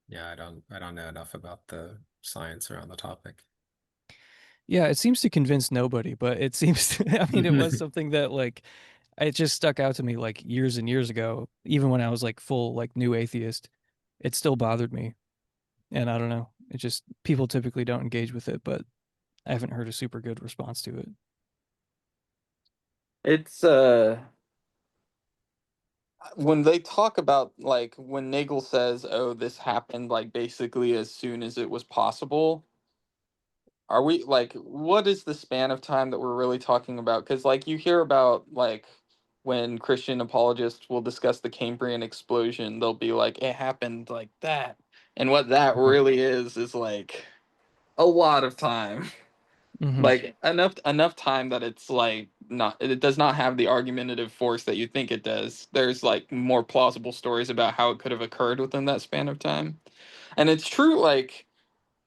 Yeah, I don't know enough about the science around the topic. Yeah, it seems to convince nobody, but it seems I mean, it was something that like it just stuck out to me like years and years ago, even when I was like full like new atheist. It still bothered me. And I don't know. It just people typically don't engage with it, but I haven't heard a super good response to it. It's when they talk about like when Nagel says, "Oh, this happened like basically as soon as it was possible." Are we like what is the span of time that we're really talking about? Because like you hear about like when Christian apologists will discuss the Cambrian explosion, they'll be like, "It happened like that," and what that Mhm. really is like a lot of time. Mhm. Like enough time that it's like not it does not have the argumentative force that you think it does. There's like more plausible stories about how it could have occurred within that span of time. And it's true like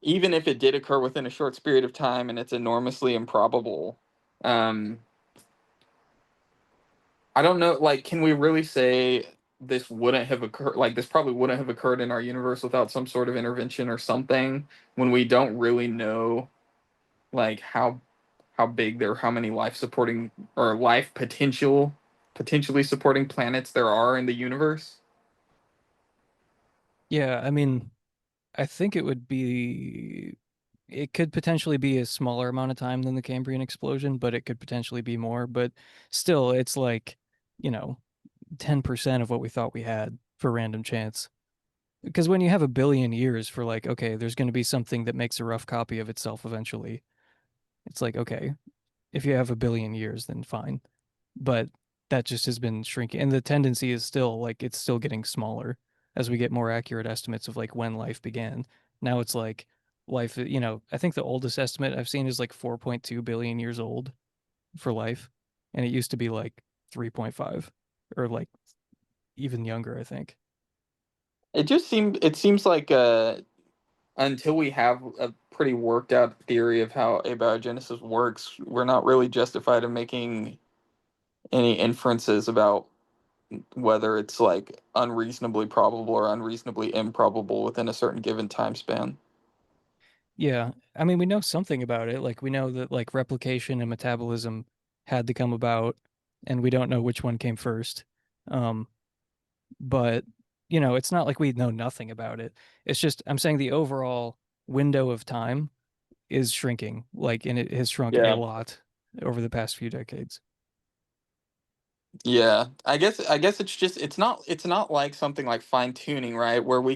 even if it did occur within a short period of time and it's enormously improbable, um I don't know, like can we really say this wouldn't have occurred, like this probably wouldn't have occurred in our universe without some sort of intervention or something when we don't really know like how big there how many life supporting or life potentially supporting planets there are in the universe. Yeah, I mean, I think it could potentially be a smaller amount of time than the Cambrian explosion, but it could potentially be more. But still, it's like, you know, 10% of what we thought we had for random chance. Because when you have a billion years for like, okay, there's going to be something that makes a rough copy of itself eventually. It's like, okay, if you have a billion years, then fine. But that just has been shrinking. And the tendency is still like it's still getting smaller as we get more accurate estimates of like when life began. Now it's like life, I think the oldest estimate I've seen is like 4.2 billion years old for life. And it used to be like 3.5 or like even younger, I think. It seems like until we have a pretty worked out theory of how abiogenesis works, we're not really justified in making any inferences about whether it's like unreasonably probable or unreasonably improbable within a certain given time span. Yeah. I mean, we know something about it. Like we know that like replication and metabolism had to come about, and we don't know which one came first. Um, but it's not like we know nothing about it. It's just I'm saying the overall window of time is shrinking, like, and it has shrunk a Yeah. lot over the past few decades. Yeah, I guess it's not like something like fine tuning, right? Where we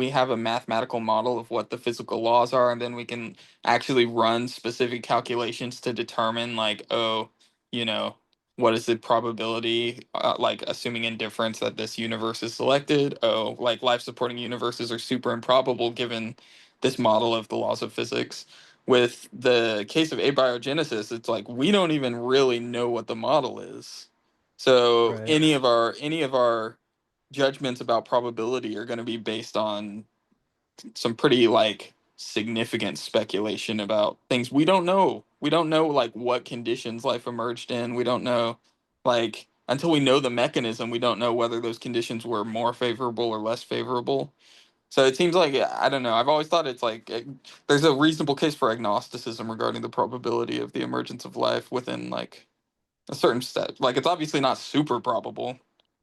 have a mathematical model of what the physical laws are, and then we can actually run specific calculations to determine like, oh, you know, what is the probability, like assuming indifference that this universe is selected. Oh, like life supporting universes are super improbable given this model of the laws of physics. With the case of abiogenesis, it's like we don't even really know what the model is, so Right. any of our judgments about probability are going to be based on some pretty like significant speculation about things we don't know. We don't know like what conditions life emerged in. We don't know like until we know the mechanism, we don't know whether those conditions were more favorable or less favorable. So it seems like I don't know. I've always thought it's like there's a reasonable case for agnosticism regarding the probability of the emergence of life within like a certain step. Like it's obviously not super probable,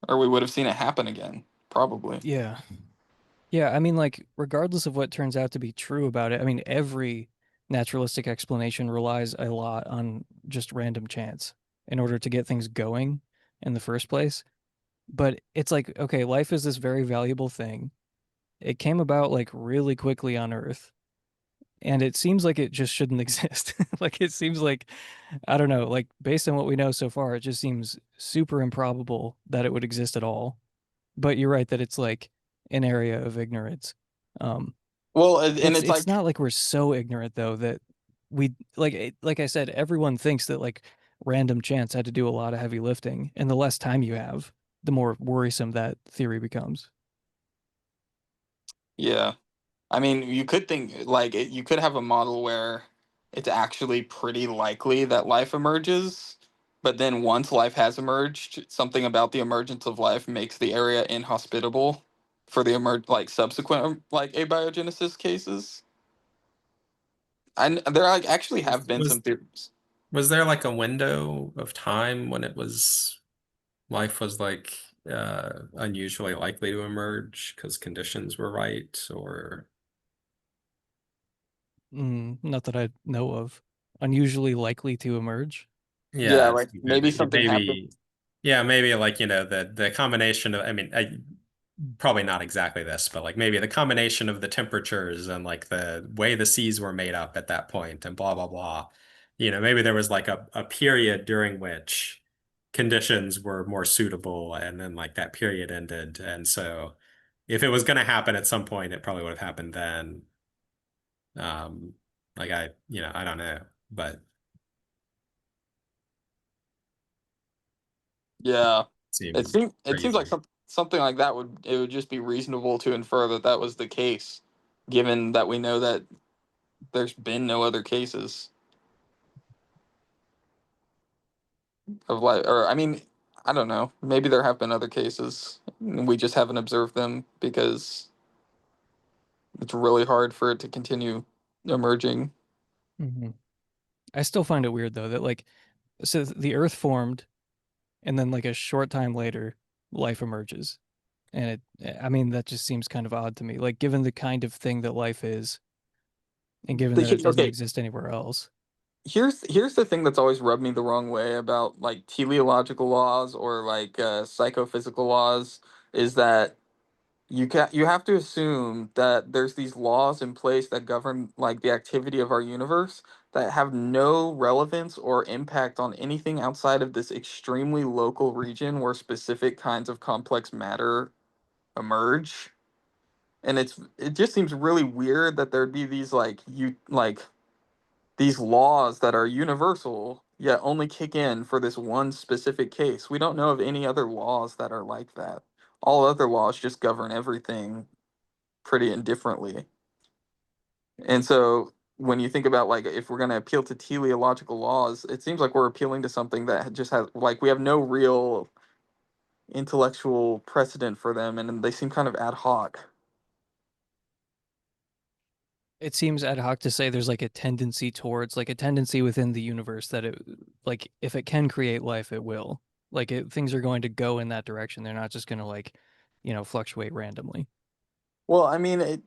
or we would have seen it happen again. Probably. Yeah. Yeah, I mean, like, regardless of what turns out to be true about it, I mean, every naturalistic explanation relies a lot on just random chance in order to get things going in the first place. But it's like, okay, life is this very valuable thing. It came about like really quickly on Earth, and it seems like it just shouldn't exist. Like it seems like, I don't know, like based on what we know so far, it just seems super improbable that it would exist at all. But you're right that it's like an area of ignorance. Um, Well, and it's it's it's like, not like we're so ignorant though that we like like I said, everyone thinks that like random chance had to do a lot of heavy lifting, and the less time you have, the more worrisome that theory becomes. yeah. I mean, you could think like you could have a model where it's actually pretty likely that life emerges, but then once life has emerged, something about the emergence of life makes the area inhospitable for the like subsequent like abiogenesis cases. And there like actually Was have been was some theories. was there like a window of time when it was life was like unusually likely to emerge because conditions were right, or Not that I know of. Unusually likely to emerge. Yeah, yeah, like maybe something happened. maybe yeah, maybe like the combination of, I mean, probably not exactly this, but like maybe the combination of the temperatures and like the way the seas were made up at that point and blah blah blah. Maybe there was like a period during which conditions were more suitable, and then like that period ended. And so if it was going to happen at some point, it probably would have happened then. Um, like I don't know, but Yeah, seemed it seems like crazy. something like that would just be reasonable to infer that that was the case, given that we know that there's been no other cases of life. Or I mean, I don't know. Maybe there have been other cases. We just haven't observed them because it's really hard for it to continue emerging. Hmm. I still find it weird though that like so the Earth formed, and then like a short time later, life emerges. And I mean, that just seems kind of odd to me. Like, given the kind of thing that life is, and given that it doesn't Okay, exist anywhere else. here's the thing that's always rubbed me the wrong way about like teleological laws or like psychophysical laws is that you have to assume that there's these laws in place that govern like the activity of our universe that have no relevance or impact on anything outside of this extremely local region where specific kinds of complex matter emerge. And it just seems really weird that there'd be these like you like these laws that are universal yet only kick in for this one specific case. We don't know of any other laws that are like that. All other laws just govern everything pretty indifferently. And so when you think about like if we're going to appeal to teleological laws, it seems like we're appealing to something that just has like we have no real intellectual precedent for them and they seem kind of ad hoc. It seems ad hoc to say there's like a tendency towards, like a tendency within the universe that it, like, if it can create life, it will. Like, things are going to go in that direction. They're not just going to, like, fluctuate randomly. Well, I mean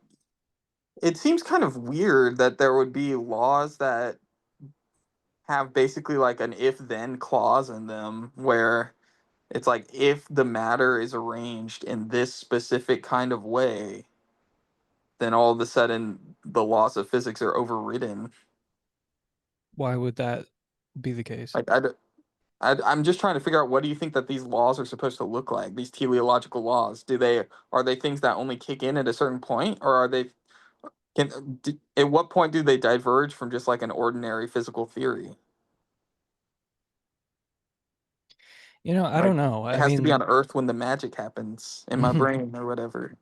it seems kind of weird that there would be laws that have basically like an if then clause in them where it's like if the matter is arranged in this specific kind of way, then all of a sudden the laws of physics are overridden. Why would that be the case? Like I'm just trying to figure out what do you think that these laws are supposed to look like? These teleological laws, are they things that only kick in at a certain point, or are they at what point do they diverge from just like an ordinary physical theory? I Like don't know. it I has to be on mean, Earth when the magic happens in my brain or whatever.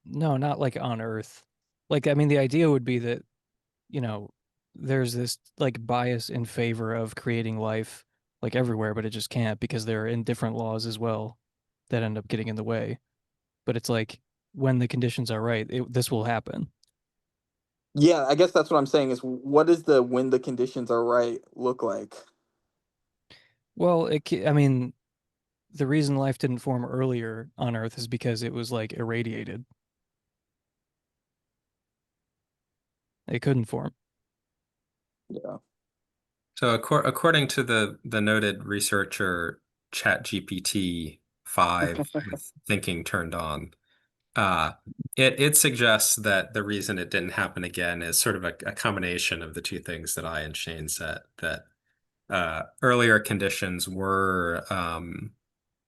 no, not like on Earth. Like, I mean, the idea would be that, you know, there's this like bias in favor of creating life like everywhere, but it just can't because there are indifferent laws as well that end up getting in the way. But it's like when the conditions are right, this will happen. Yeah, I guess that's what I'm saying is what does the when the conditions are right look like? Well, I mean, the reason life didn't form earlier on Earth is because it was like irradiated. It couldn't form. Yeah. So according to the noted researcher ChatGPT 5 with Thinking Turned On. It suggests that the reason it didn't happen again is sort of a combination of the two things that I and Shane said, that earlier conditions were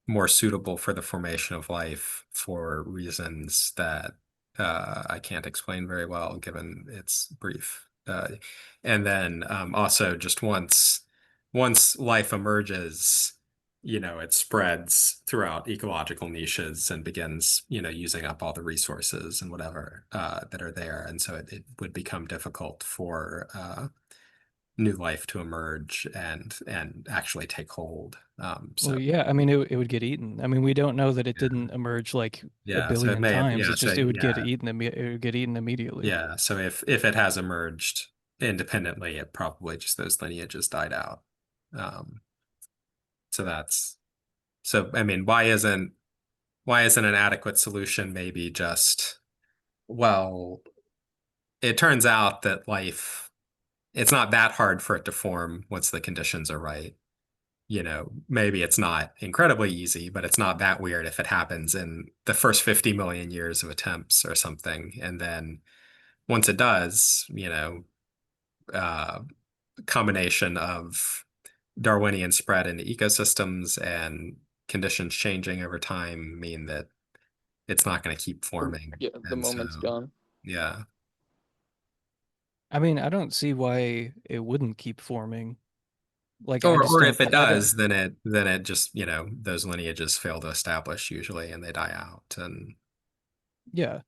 more suitable for the formation of life for reasons that I can't explain very well given its brief. And then also just once life emerges, it spreads throughout ecological niches and begins, using up all the resources and whatever that are there. And so it would become difficult for new life to emerge and actually take hold. So Well, yeah, I mean, it would get eaten. I mean, we don't know that it yeah, didn't emerge like a yeah. So it billion may have, times. yeah. It's So just it would get yeah, eaten. It would get eaten immediately. yeah. So if it has emerged independently, it probably just those lineages died out. Um, so that's so. I mean, why isn't an adequate solution maybe just, well, it turns out that life, it's not that hard for it to form once the conditions are right. Maybe it's not incredibly easy, but it's not that weird if it happens in the first 50 million years of attempts or something. And then once it does, uh, combination of Darwinian spread into ecosystems and conditions changing over time mean that it's not going to keep forming. Yeah, the And so, moment's gone. yeah. I mean, I don't see why it wouldn't keep forming. Like, I just Or don't. if it I don't. does, then it just, those lineages fail to establish usually and they die out. And Yeah.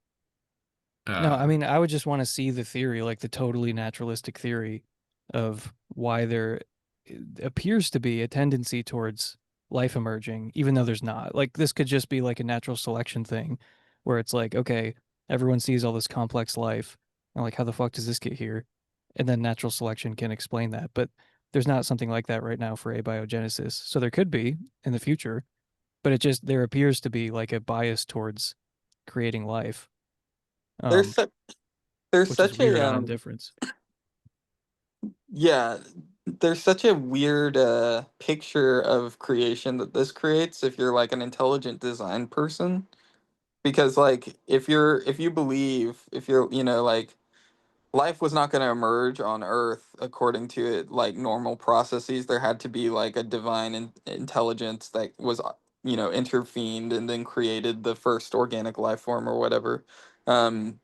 No, I uh, mean, I would just want to see the theory, like the totally naturalistic theory of why there appears to be a tendency towards life emerging, even though there's not. Like, this could just be like a natural selection thing where it's like, okay, everyone sees all this complex life, and like, how the fuck does this get here? And then natural selection can explain that. But there's not something like that right now for abiogenesis. So there could be in the future, but there appears to be like a bias towards creating life. There's Um, su- there's which is such a weird on indifference. yeah, there's such a weird picture of creation that this creates if you're like an intelligent design person, because like if you believe, if you're, like, life was not going to emerge on earth according to it like normal processes. There had to be like a divine intelligence that was, intervened and then created the first organic life form or whatever. um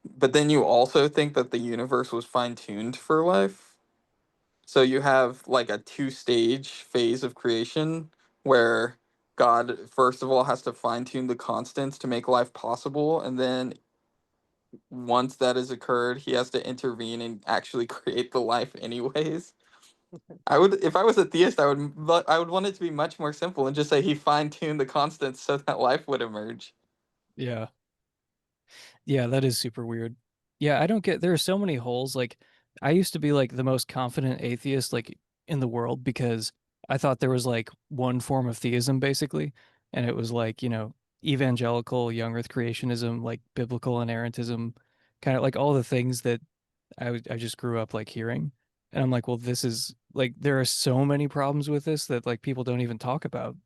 but then you also think that the universe was fine tuned for life. So you have like a two-stage phase of creation where God, first of all, has to fine tune the constants to make life possible. And then once that has occurred, he has to intervene and actually create the life anyways. If I was a theist, I would want it to be much more simple and just say he fine tuned the constants so that life would emerge. Yeah. Yeah, that is super weird. Yeah, I don't get there are so many holes. Like I used to be like the most confident atheist like in the world because I thought there was like one form of theism basically, and it was like, evangelical young earth creationism, like biblical inerrantism, kind of like all the things that I just grew up like hearing. And I'm like, well, this is like there are so many problems with this that like people don't even talk about.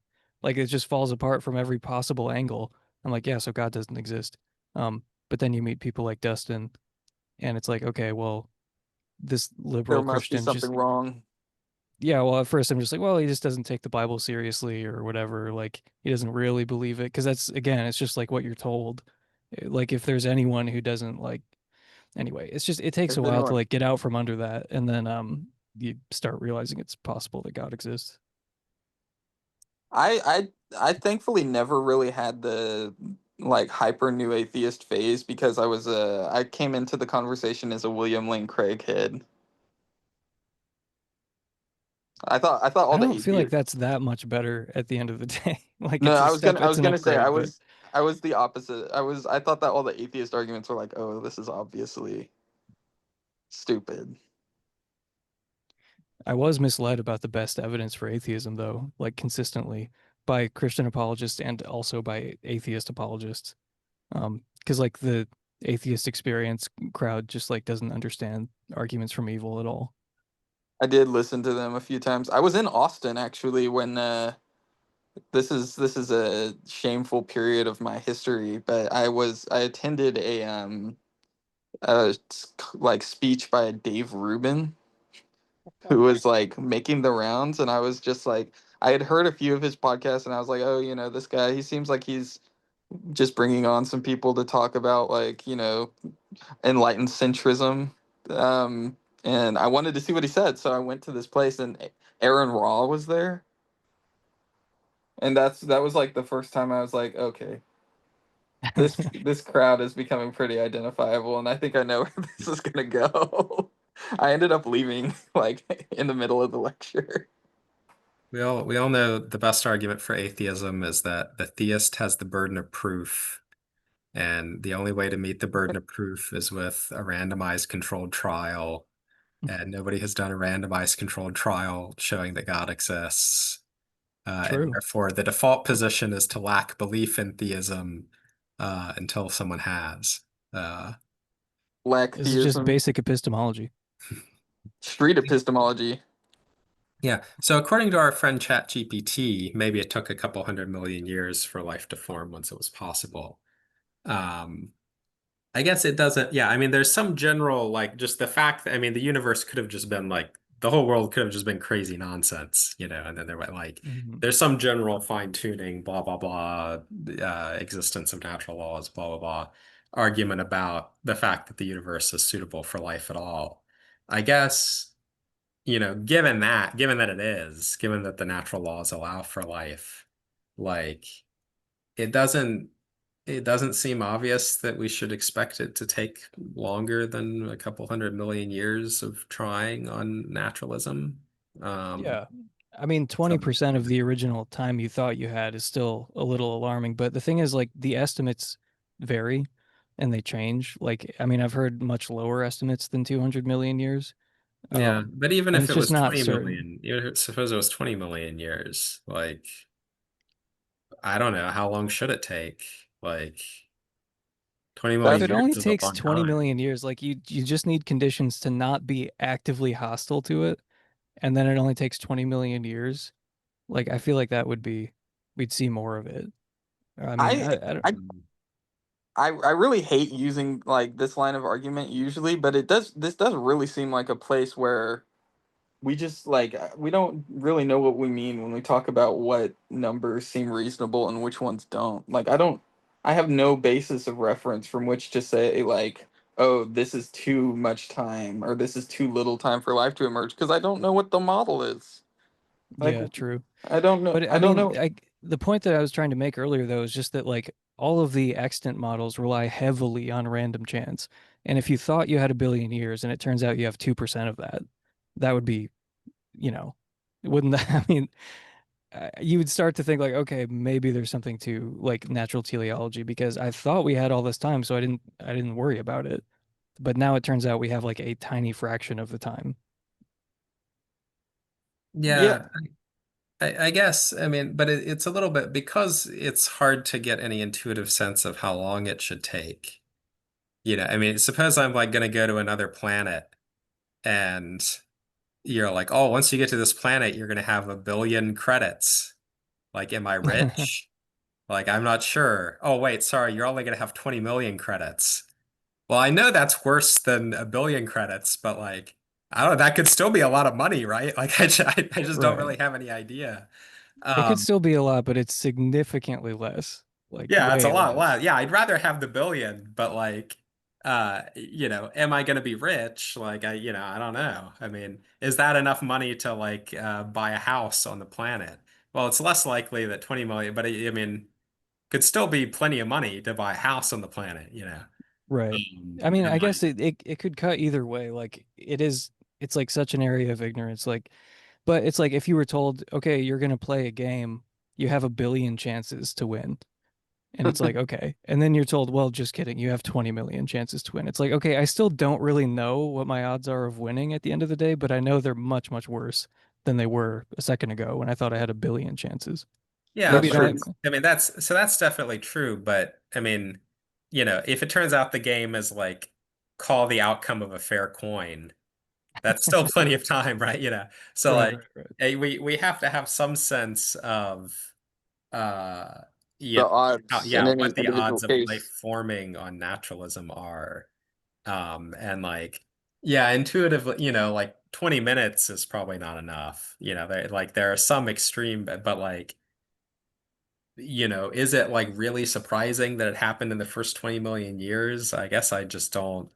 Like it just falls apart from every possible angle. I'm like, yeah, so God doesn't exist. But then you meet people like Dustin, and it's like, okay, well, this There liberal must be Christian just, something wrong. yeah, well, at first I'm just like, well, he just doesn't take the Bible seriously or whatever. Like, he doesn't really believe it. Because that's, again, it's just like what you're told. Like, if there's anyone who doesn't like, anyway, it's just, it takes a If while to anyone, like get out from under that. And then, you start realizing it's possible that God exists. I thankfully never really had the like hyper new atheist phase because I came into the conversation as a William Lane Craig head. I thought I all the don't feel like atheists. that's that much better at the end of the day. Like, No, it's a I was step, gonna I it's was an gonna say upgrade, but I was the opposite. I thought that all the atheist arguments were like, oh, this is obviously stupid. I was misled about the best evidence for atheism, though, like consistently by Christian apologists and also by atheist apologists. Because like the atheist experience crowd just like doesn't understand arguments from evil at all. I did listen to them a few times. I was in Austin actually when this is a shameful period of my history, but I attended like speech by Dave Rubin, who was like making the rounds, and I was just like, I had heard a few of his podcasts, and I was like, oh, this guy, he seems like he's just bringing on some people to talk about, like, enlightened centrism. And I wanted to see what he said, so I went to this place, and Aaron Raw was there, and that was like the first time I was like, okay, this crowd is becoming pretty identifiable, and I think I know where this is gonna go. I ended up leaving like in the middle of the lecture. We all know the best argument for atheism is that the theist has the burden of proof, and the only way to meet the burden of proof is with a randomized controlled trial, and nobody has done a randomized controlled trial showing that God exists. And True. therefore, the default position is to lack belief in theism until someone has. Uh, Lack This is just theism, basic epistemology. street epistemology. yeah. So according to our friend ChatGPT, maybe it took a couple 100 million years for life to form once it was possible. Um, I guess it doesn't. Yeah, I mean, there's some general, like, just the fact that, I mean, the universe could have just been like, the whole world could have just been crazy nonsense, and then there were like, Mhm. there's some general fine-tuning, blah, blah, blah, existence of natural laws, blah, blah, blah, argument about the fact that the universe is suitable for life at all. I guess, given that it is, given that the natural laws allow for life, like, it doesn't it doesn't seem obvious that we should expect it to take longer than a couple 100 million years of trying on naturalism. Um, Yeah. I mean, so 20% of the original time you thought you had is still a little alarming, but the thing is, like, the estimates vary and they change. Like, I mean, I've heard much lower estimates than 200 million years. yeah, but even And if it's it just was not 20 certain. million, suppose it was 20 million years, like, I don't know, how long should it take? Like, 20 If million That's it years only is a takes long 20 time. million years, like you just need conditions to not be actively hostile to it, and then it only takes 20 million years. Like, I feel like that would be we'd see more of it. I mean, I I don't. I I really hate using like this line of argument usually, but this does really seem like a place where we just like we don't really know what we mean when we talk about what numbers seem reasonable and which ones don't. Like I have no basis of reference from which to say like, oh, this is too much time or this is too little time for life to emerge because I don't know what the model is. Like Yeah, true. I don't know. But I I don't mean, know. the point that I was trying to make earlier though is just that like all of the extant models rely heavily on random chance. And if you thought you had a billion years and it turns out you have 2% of that, that would be, you know, wouldn't that, I mean, you would start to think like, okay, maybe there's something to like natural teleology because I thought we had all this time, so I didn't worry about it. But now it turns out we have like a tiny fraction of the time. Yeah, Yeah, I guess, I mean, but it's a little bit because it's hard to get any intuitive sense of how long it should take. I mean, suppose I'm like going to go to another planet and you're like, oh, once you get to this planet, you're going to have 1 billion credits. Like, am I rich? Like, I'm not sure. Oh, wait, sorry, you're only going to have 20 million credits. Well, I know that's worse than 1 billion credits, but like, I don't know, that could still be a lot of money, right? Like, I just don't Right. really have any idea. It could Um, still be a lot, but it's significantly less. Like Yeah, it's a way lot less. less. Yeah, I'd rather have the billion, but like, am I going to be rich? Like, I don't know. I mean, is that enough money to like buy a house on the planet? Well, it's less likely that 20 million, but I mean, could still be plenty of money to buy a house on the planet. Right. I mean, And I like, guess it could cut either way. Like it's like such an area of ignorance. Like, but it's like if you were told, okay, you're gonna play a game, you have a billion chances to win. And it's like, okay. And then you're told, well, just kidding, you have 20 million chances to win. It's like, okay, I still don't really know what my odds are of winning at the end of the day, but I know they're much, much worse than they were a second ago when I thought I had a billion chances. yeah, that's Maybe but true. that, I mean, that's definitely true. But I mean, if it turns out the game is like call the outcome of a fair coin, that's still plenty of time, right? So right, like, right, right. we have to have some sense of uh The yeah, odds in yeah, any what the individual odds of life case. forming on naturalism are. And like, yeah, intuitively, like 20 minutes is probably not enough. There are some extreme, but like, is it like really surprising that it happened in the first 20 million years? I guess I just don't.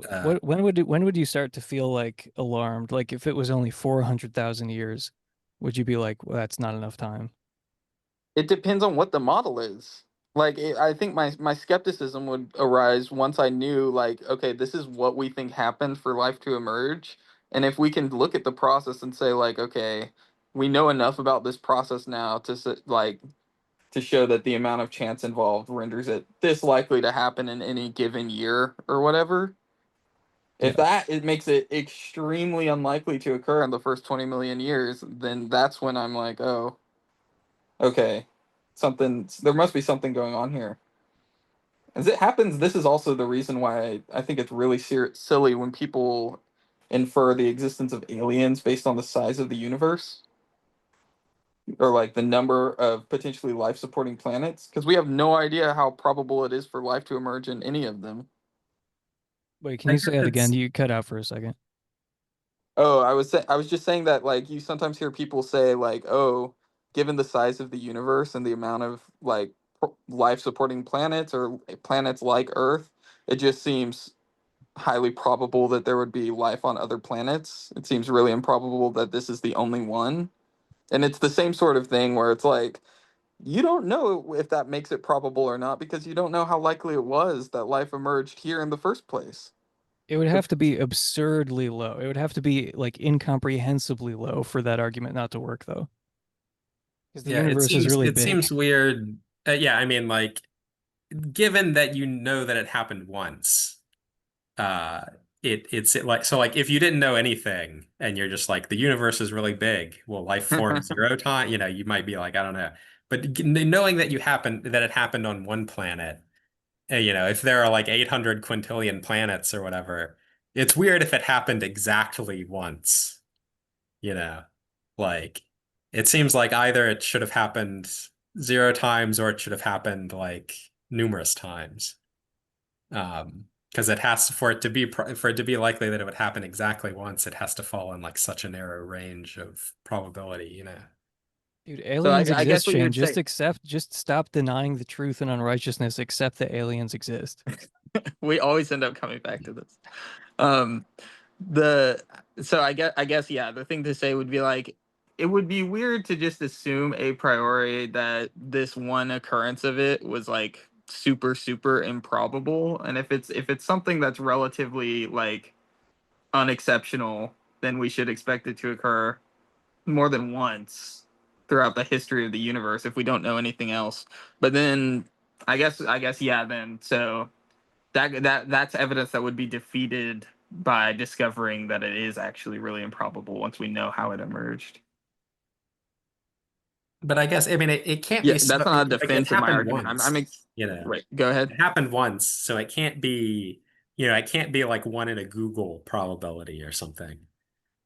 Uh, When would you start to feel like alarmed? Like if it was only 400,000 years, would you be like, well, that's not enough time? It depends on what the model is. Like I think my skepticism would arise once I knew, like, okay, this is what we think happened for life to emerge, and if we can look at the process and say, like, okay, we know enough about this process now to like to show that the amount of chance involved renders it this likely to happen in any given year or whatever. If Yeah. that it makes it extremely unlikely to occur in the first 20 million years, then that's when I'm like, oh, okay, there must be something going on here. As it happens, this is also the reason why I think it's really silly when people infer the existence of aliens based on the size of the universe or like the number of potentially life supporting planets, because we have no idea how probable it is for life to emerge in any of them. Wait, can I you guess say that again? it's You cut out for a second. Oh, I was just saying that, like, you sometimes hear people say, like, oh, given the size of the universe and the amount of like life supporting planets or planets like Earth, it just seems highly probable that there would be life on other planets. It seems really improbable that this is the only one. And it's the same sort of thing where it's like you don't know if that makes it probable or not because you don't know how likely it was that life emerged here in the first place. It would The have to be absurdly low. It would have to be like incomprehensibly low for that argument not to work, though, because the yeah, it universe is seems really it big. seems weird. Yeah, I mean, like, given that that it happened once, uh, it's like, so like if you didn't know anything and you're just like the universe is really big, will life form zero time? You might be like, I don't know. But knowing that it happened on one planet, if there are like 800 quintillion planets or whatever, it's weird if it happened exactly once, you know. Like, it seems like either it should have happened zero times or it should have happened like numerous times. Because it has for it to be likely that it would happen exactly once, it has to fall in like such a narrow range of probability. Dude, so aliens I guess exist, what you Shane. would say, Just stop denying the truth and unrighteousness. Accept that aliens exist. we always end up coming back to this. Um, the so I guess yeah, the thing to say would be like it would be weird to just assume a priori that this one occurrence of it was like super improbable, and if it's something that's relatively like unexceptional, then we should expect it to occur more than once throughout the history of the universe if we don't know anything else. But then I guess yeah, then so that's evidence that would be defeated by discovering that it is actually really improbable once we know how it emerged. But I guess, I mean, it can't Yeah, be so, that's not a like, it defense of my happened argument. once, Right. Go ahead. it happened once, so it can't be, it can't be like one in a Google probability or something.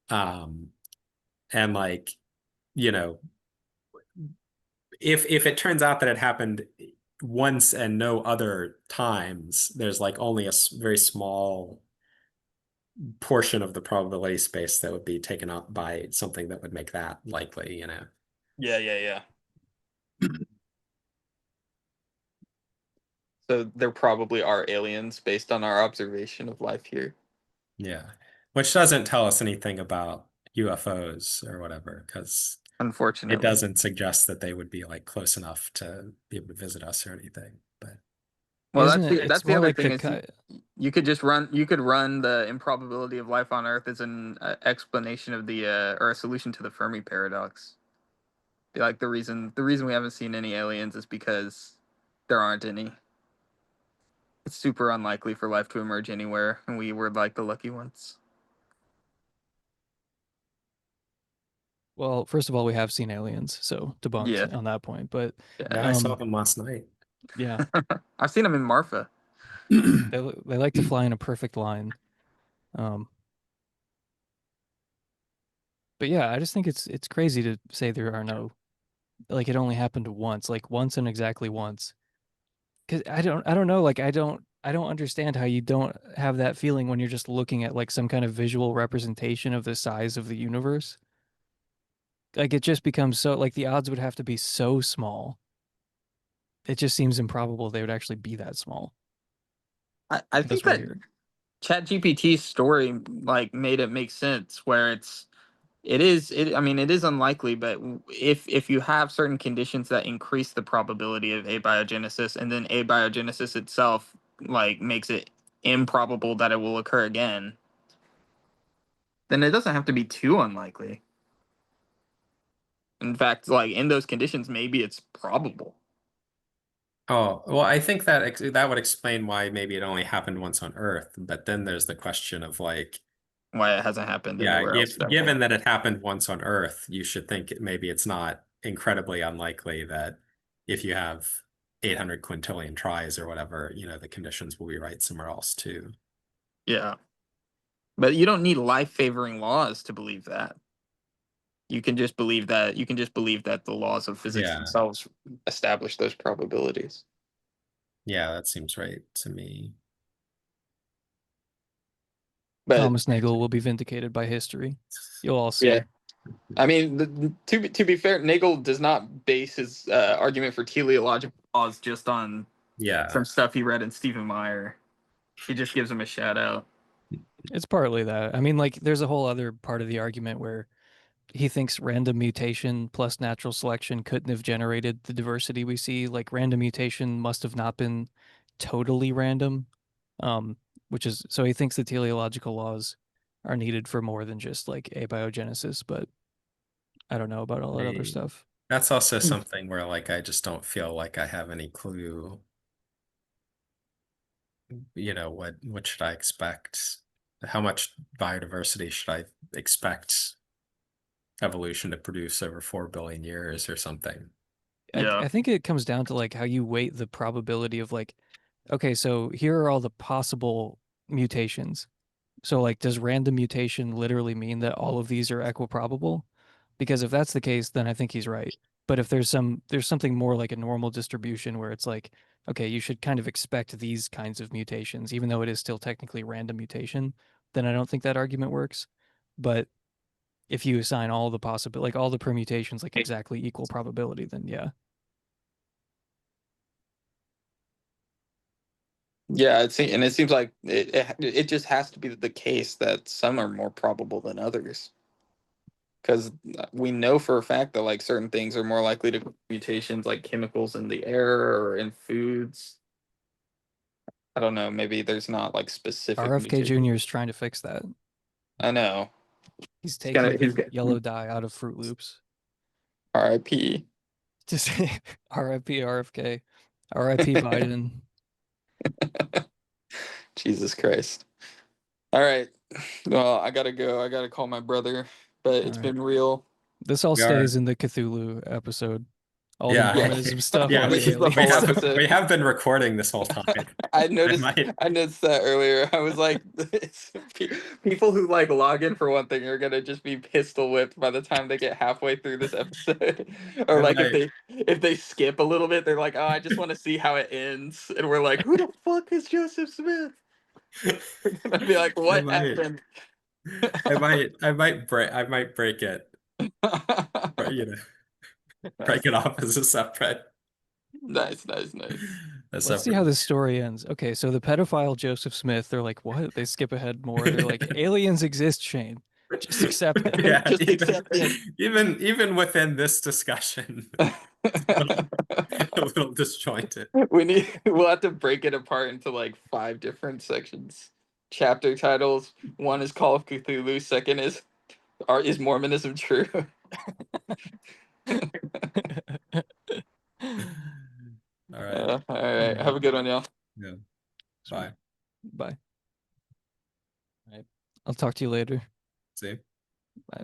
Um, and like, you know, if it turns out that it happened once and no other times, there's like only a very small portion of the probability space that would be taken up by something that would make that likely. Yeah. So there probably are aliens based on our observation of life here. Yeah. Which doesn't tell us anything about UFOs or whatever, because it Unfortunately. doesn't suggest that they would be like close enough to be able to visit us or anything. But Well, Isn't it? that's It's the more other like thing is you could just run the improbability of life on Earth as an explanation of the or a solution to the Fermi paradox. Be like the reason we haven't seen any aliens is because there aren't any. It's super unlikely for life to emerge anywhere, and we were like the lucky ones. well, first of all, we have seen aliens, so Yeah, debunked on that point. But yeah. yeah, I saw them last night. yeah, I've seen them in Marfa. they like to fly in a perfect line. Um, but yeah, I just think it's crazy to say there are no like it only happened once, like once and exactly once. Because I don't know, like I don't understand how you don't have that feeling when you're just looking at like some kind of visual representation of the size of the universe. Like it just becomes so, like the odds would have to be so small. It just seems improbable they would actually be that small. I That's think what I that hear. ChatGPT's story like made it make sense where I mean it is unlikely, but if you have certain conditions that increase the probability of abiogenesis, and then abiogenesis itself like makes it improbable that it will occur again, then it doesn't have to be too unlikely. In fact, like in those conditions, maybe it's probable. Oh, well, I think that that would explain why maybe it only happened once on Earth. But then there's the question of like, Why it hasn't happened yeah, anywhere else ever. given that it happened once on Earth, you should think maybe it's not incredibly unlikely that if you have 800 quintillion tries or whatever, the conditions will be right somewhere else too. Yeah. But you don't need life favoring laws to believe that. You can just believe that the laws of physics Yeah. themselves establish those probabilities. Yeah, that seems right to me. But Thomas Nagel will be vindicated by history. You'll all yeah, see. I mean, to be fair, Nagel does not base his argument for teleological laws just on Yeah. some stuff he read in Stephen Meyer. He just gives him a shout out. It's partly that. I mean, like, there's a whole other part of the argument where he thinks random mutation plus natural selection couldn't have generated the diversity we see. Like, random mutation must have not been totally random. Um, which is so he thinks the teleological laws are needed for more than just like abiogenesis, but I don't know about all that other stuff. That's also something where like I just don't feel like I have any clue, what should I expect? How much biodiversity should I expect evolution to produce over 4 billion years or something? Yeah. I think it comes down to like how you weight the probability of like, okay, so here are all the possible mutations. So like, does random mutation literally mean that all of these are equiprobable? Because if that's the case, then I think he's right. But if there's something more like a normal distribution where it's like, okay, you should kind of expect these kinds of mutations, even though it is still technically random mutation, then I don't think that argument works. But if you assign all the possible, like all the permutations, like exactly equal probability, then yeah. Yeah, it seems like it just has to be the case that some are more probable than others. Because we know for a fact that like certain things are more likely to mutations, like chemicals in the air or in foods. I don't know. Maybe there's not like specific RFK mutation. Jr. is trying to fix that. I know. He's He's gonna. taking the yellow dye out of Fruit Loops. R.I.P. Just RIP RFK, RIP Biden. Jesus Christ. All right. Well, I gotta go. I gotta call my brother. But All it's right. been real. This all We are, stays in the Cthulhu episode. All the yeah, Yeah. Mormonism stuff, Yeah. all the This is the we whole aliens. have episode. we have been recording this whole time. I I noticed. might I noticed that earlier. I was like, people who like log in for one thing are gonna just be pistol whipped by the time they get halfway through this episode. Or I like might if they skip a little bit, they're like, oh, I just want to see how it ends, and we're like, who the fuck is Joseph Smith? We're gonna be like, I what might happened? I might break it, but break Nice, it off as a separate nice, nice, nice. a Let's see how separate. this story ends. Okay, so the pedophile Joseph Smith, they're like, what? They skip ahead more. They're like, aliens exist, Shane. Just accept it. Yeah, Just even accept it. even within this discussion, a little disjointed. We'll have to break it apart into like 5 different sections. Chapter titles. One is Call of Cthulhu. Second is Mormonism true? All right. All right. Have a good one, y'all. Yeah. Sweet. Bye. Bye. All right. I'll talk to you later. See. Bye.